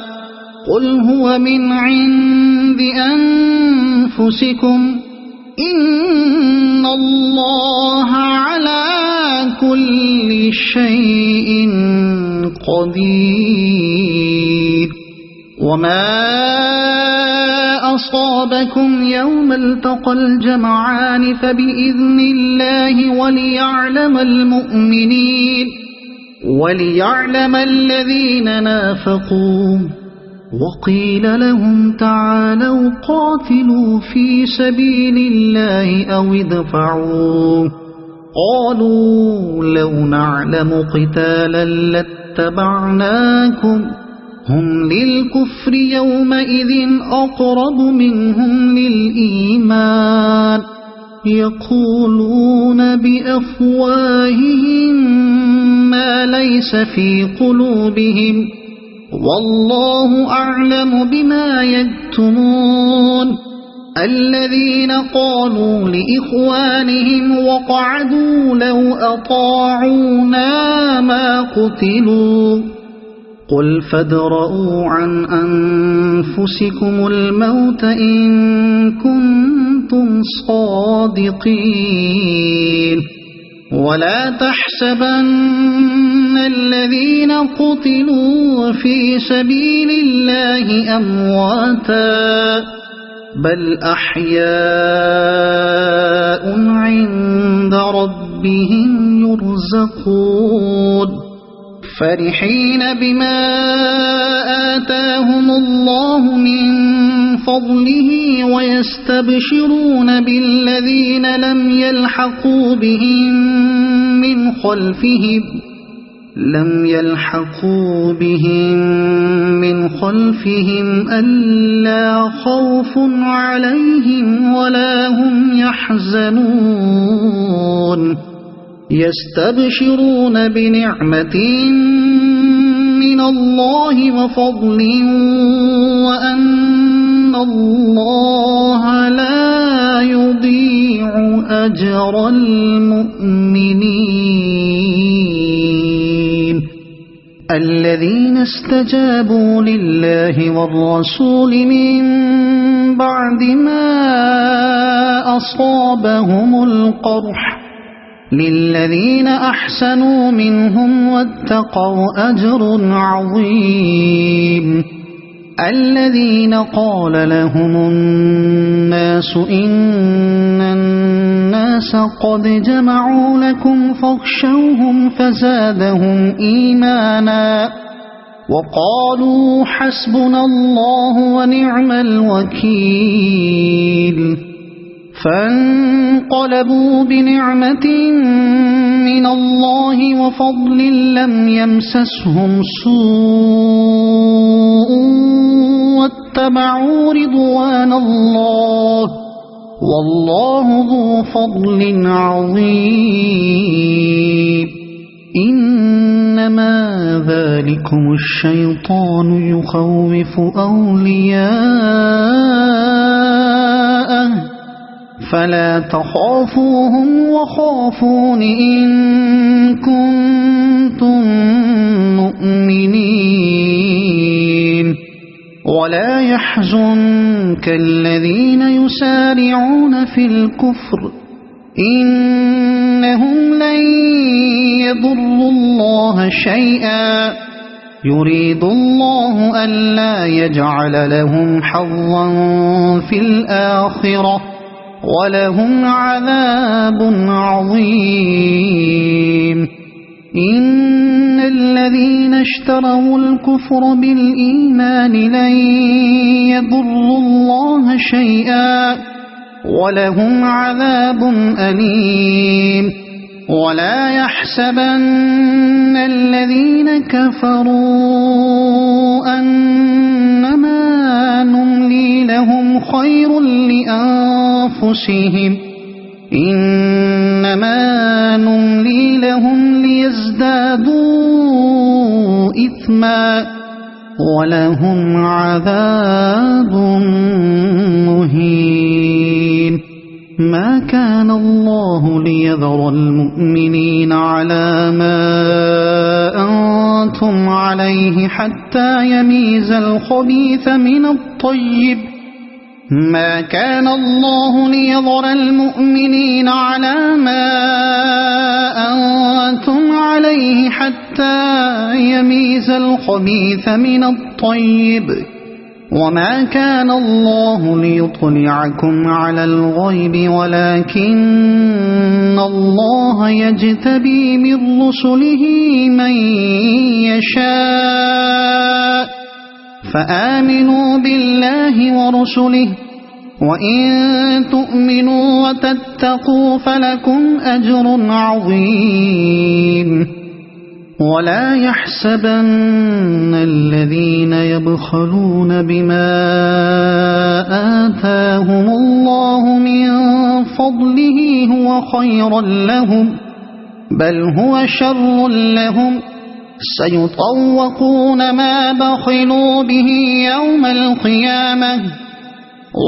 قل هو من عند أنفسكم إن الله على كل شيء قدير وما أصابكم يوم التقى الجمعان فبإذن الله وليعلم المؤمنين وليعلم الذين نافقوا وقيل لهم تعالوا قاتلوا في سبيل الله أو ادفعوا قالوا لو نعلم قتالا لاتبعناكم هم للكفر يومئذ أقرب منهم للإيمان يقولون بأفواههم ما ليس في قلوبهم والله أعلم بما يكتمون الذين قالوا لإخوانهم وقعدوا لو أطاعونا ما قتلوا قل فادرءوا عن أنفسكم الموت إن كنتم صادقين ولا تحسبن الذين قتلوا في سبيل الله أمواتا بل أحياء عند ربهم يرزقون فرحين بما آتاهم الله من فضله ويستبشرون بالذين لم يلحقوا بهم من خلفهم ألا خوف عليهم ولا هم يحزنون يستبشرون بنعمة من الله وفضل وأن الله لا يضيع أجر المؤمنين الذين استجابوا لله والرسول من بعد ما أصابهم القرح للذين أحسنوا منهم واتقوا أجر عظيم الذين قال لهم الناس إن الناس قد جمعوا لكم فاخشوهم فزادهم إيمانا وقالوا حسبنا الله ونعم الوكيل فانقلبوا بنعمة من الله وفضل لم يمسسهم سوء واتبعوا رضوان الله والله ذو فضل عظيم إنما ذلكم الشيطان يخوف أولياءه فلا تخافوهم وخافون إن كنتم مؤمنين ولا يحزنك الذين يسارعون في الكفر إنهم لن يضروا الله شيئا يريد الله ألا يجعل لهم حظا في الآخرة ولهم عذاب عظيم إن الذين اشتروا الكفر بالإيمان لن يضروا الله شيئا ولهم عذاب أليم ولا يحسبن الذين كفروا أنما نملي لهم خير لأنفسهم إنما نملي لهم ليزدادوا إثما ولهم عذاب مهين ما كان الله ليذر المؤمنين على ما أنتم عليه حتى يميز الخبيث من الطيب ما كان الله ليذر المؤمنين على ما أنتم عليه حتى يميز الخبيث من الطيب وما كان الله ليطلعكم على الغيب ولكن الله يجتبي من رسله من يشاء فآمنوا بالله ورسله وإن تؤمنوا وتتقوا فلكم أجر عظيم ولا يحسبن الذين يبخلون بما آتاهم الله من فضله هو خيرا لهم بل هو شر لهم سيطوقون ما بخلوا به يوم القيامة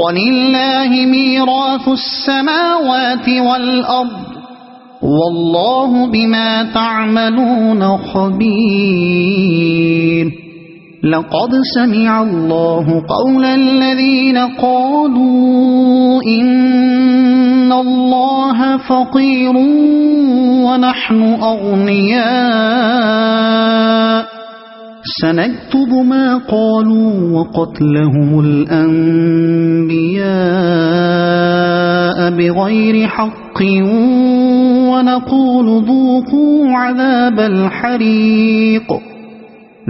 ولله ميراث السماوات والأرض والله بما تعملون خبير لقد سمع الله قول الذين قالوا إن الله فقير ونحن أغنياء سنكتب ما قالوا وقتلهم الأنبياء بغير حق ونقول ذوقوا عذاب الحريق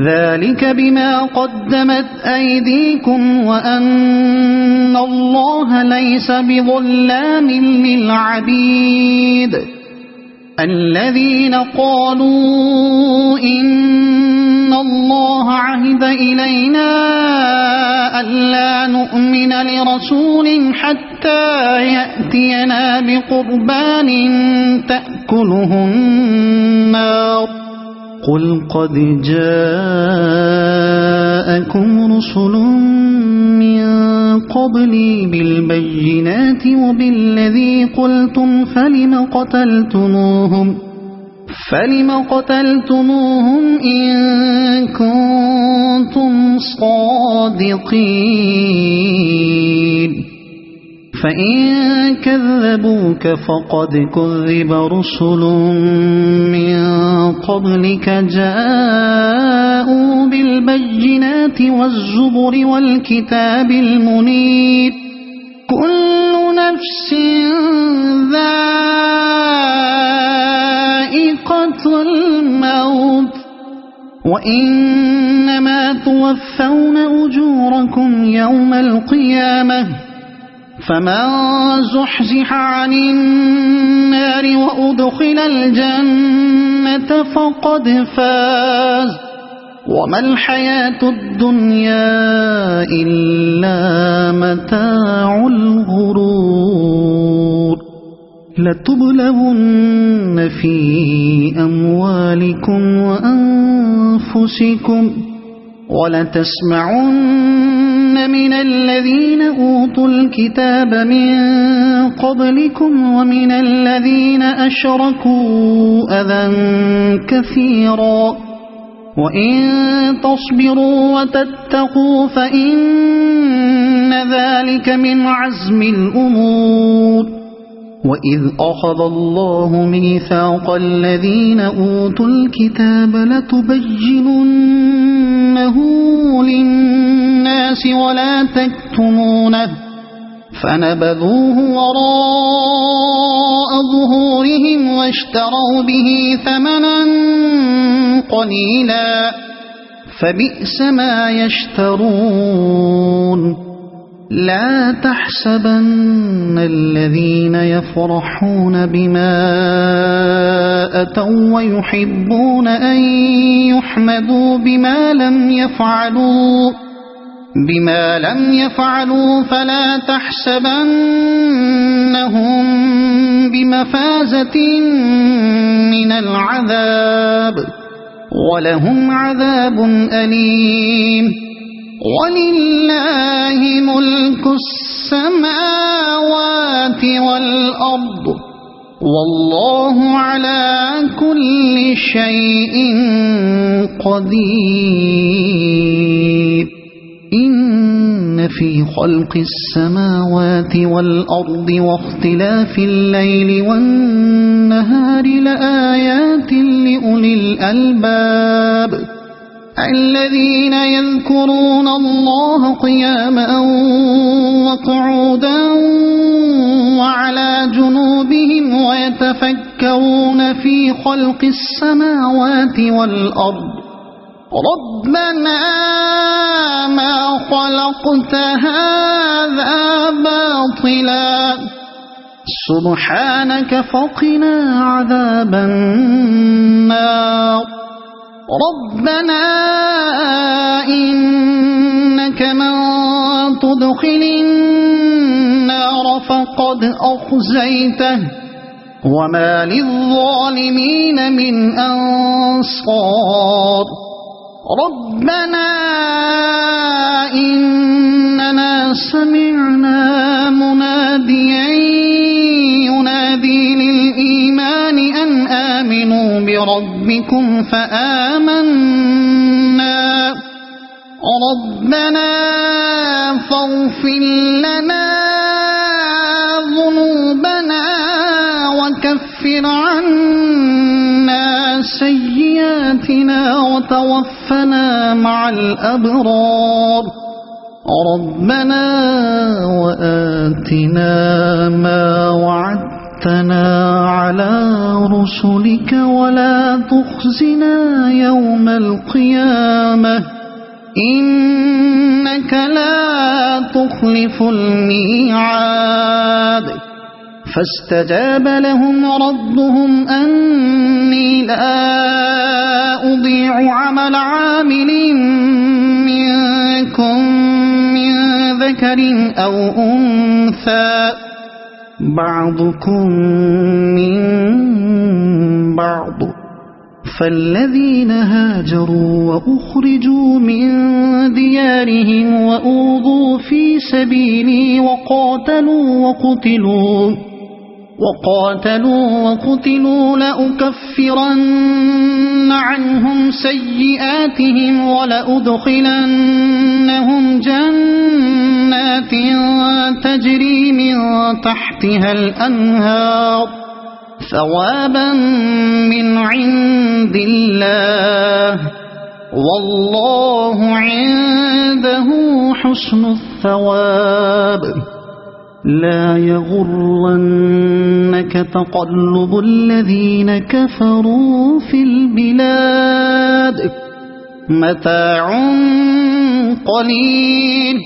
ذلك بما قدمت أيديكم وأن الله ليس بظلام للعبيد الذين قالوا إن الله عهد إلينا ألا نؤمن لرسول حتى يأتينا بقربان تأكله النار قل قد جاءكم رسل من قبلي بالبينات وبالذي قلتم فلم قتلتموهم إن كنتم صادقين فإن كذبوك فقد كذب رسل من قبلك جاءوا بالبينات والزبر والكتاب المنير كل نفس ذائقة الموت وإنما توفون أجوركم يوم القيامة فمن زحزح عن النار وأدخل الجنة فقد فاز وما الحياة الدنيا إلا متاع الغرور لتبلغن في أموالكم وأنفسكم ولتسمعن من الذين أوتوا الكتاب من قبلكم ومن الذين أشركوا أذى كثيرا وإن تصبروا وتتقوا فإن ذلك من عزم الأمور وإذ أخذ الله ميثاق الذين أوتوا الكتاب لتبيننه للناس ولا تكتمونه فنبذوه وراء ظهورهم واشتروا به ثمنا قليلا فبئس ما يشترون لا تحسبن الذين يفرحون بما أتوا ويحبون أن يحمدوا بما لم يفعلوا فلا تحسبنهم بمفازة من العذاب ولهم عذاب أليم ولله ملك السماوات والأرض والله على كل شيء قدير إن في خلق السماوات والأرض واختلاف الليل والنهار لآيات لأولي الألباب الذين يذكرون الله قياما وقعودا وعلى جنوبهم ويتفكرون في خلق السماوات والأرض ربنا ما خلقت هذا باطلا سبحانك فقنا عذاب النار ربنا إنك من تدخل النار فقد أخزيته وما للظالمين من أنصار ربنا إننا سمعنا مناديا ينادي للإيمان أن آمنوا بربكم فآمنا ربنا فاغفر لنا ذنوبنا وكفر عنا سيئاتنا وتوفنا مع الأبرار ربنا وآتنا ما وعدتنا على رسلك ولا تخزنا يوم القيامة إنك لا تخلف الميعاد فاستجاب لهم ربهم أني لا أضيع عمل عامل منكم من ذكر أو أنثى بعضكم من بعض فالذين هاجروا وأخرجوا من ديارهم وأوذوا في سبيلي وقاتلوا وقتلوا لأكفرن عنهم سيئاتهم ولأدخلنهم جنات تجري من تحتها الأنهار ثوابا من عند الله والله عنده حسن الثواب لا يغرنك تقلب الذين كفروا في البلاد متاع قليل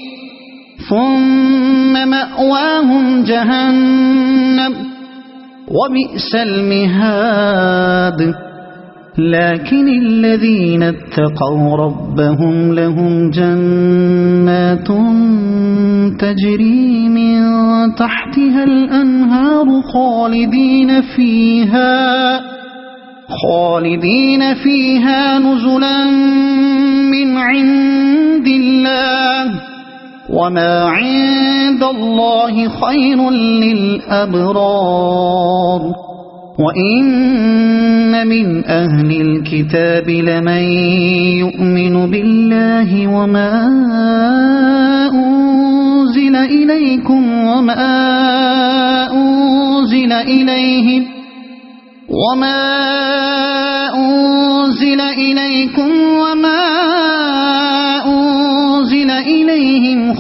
ثم مأواهم جهنم وبئس المهاد لكن الذين اتقوا ربهم لهم جنات تجري من تحتها الأنهار خالدين فيها نزلا من عند الله وما عند الله خير للأبرار وإن من أهل الكتاب لمن يؤمن بالله وما أنزل إليكم وما أنزل إليهم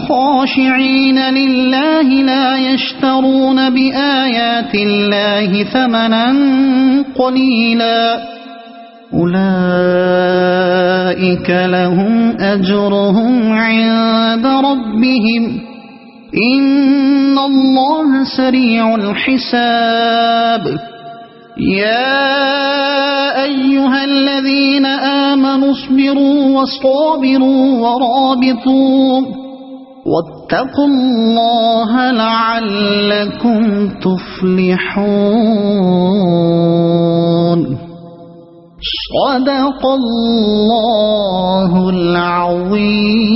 خاشعين لله لا يشترون بآيات الله ثمنا قليلا أولئك لهم أجرهم عند ربهم إن الله سريع الحساب يا أيها الذين آمنوا اصبروا وصابروا ورابطوا واتقوا الله لعلكم تفلحون صدق الله العظيم.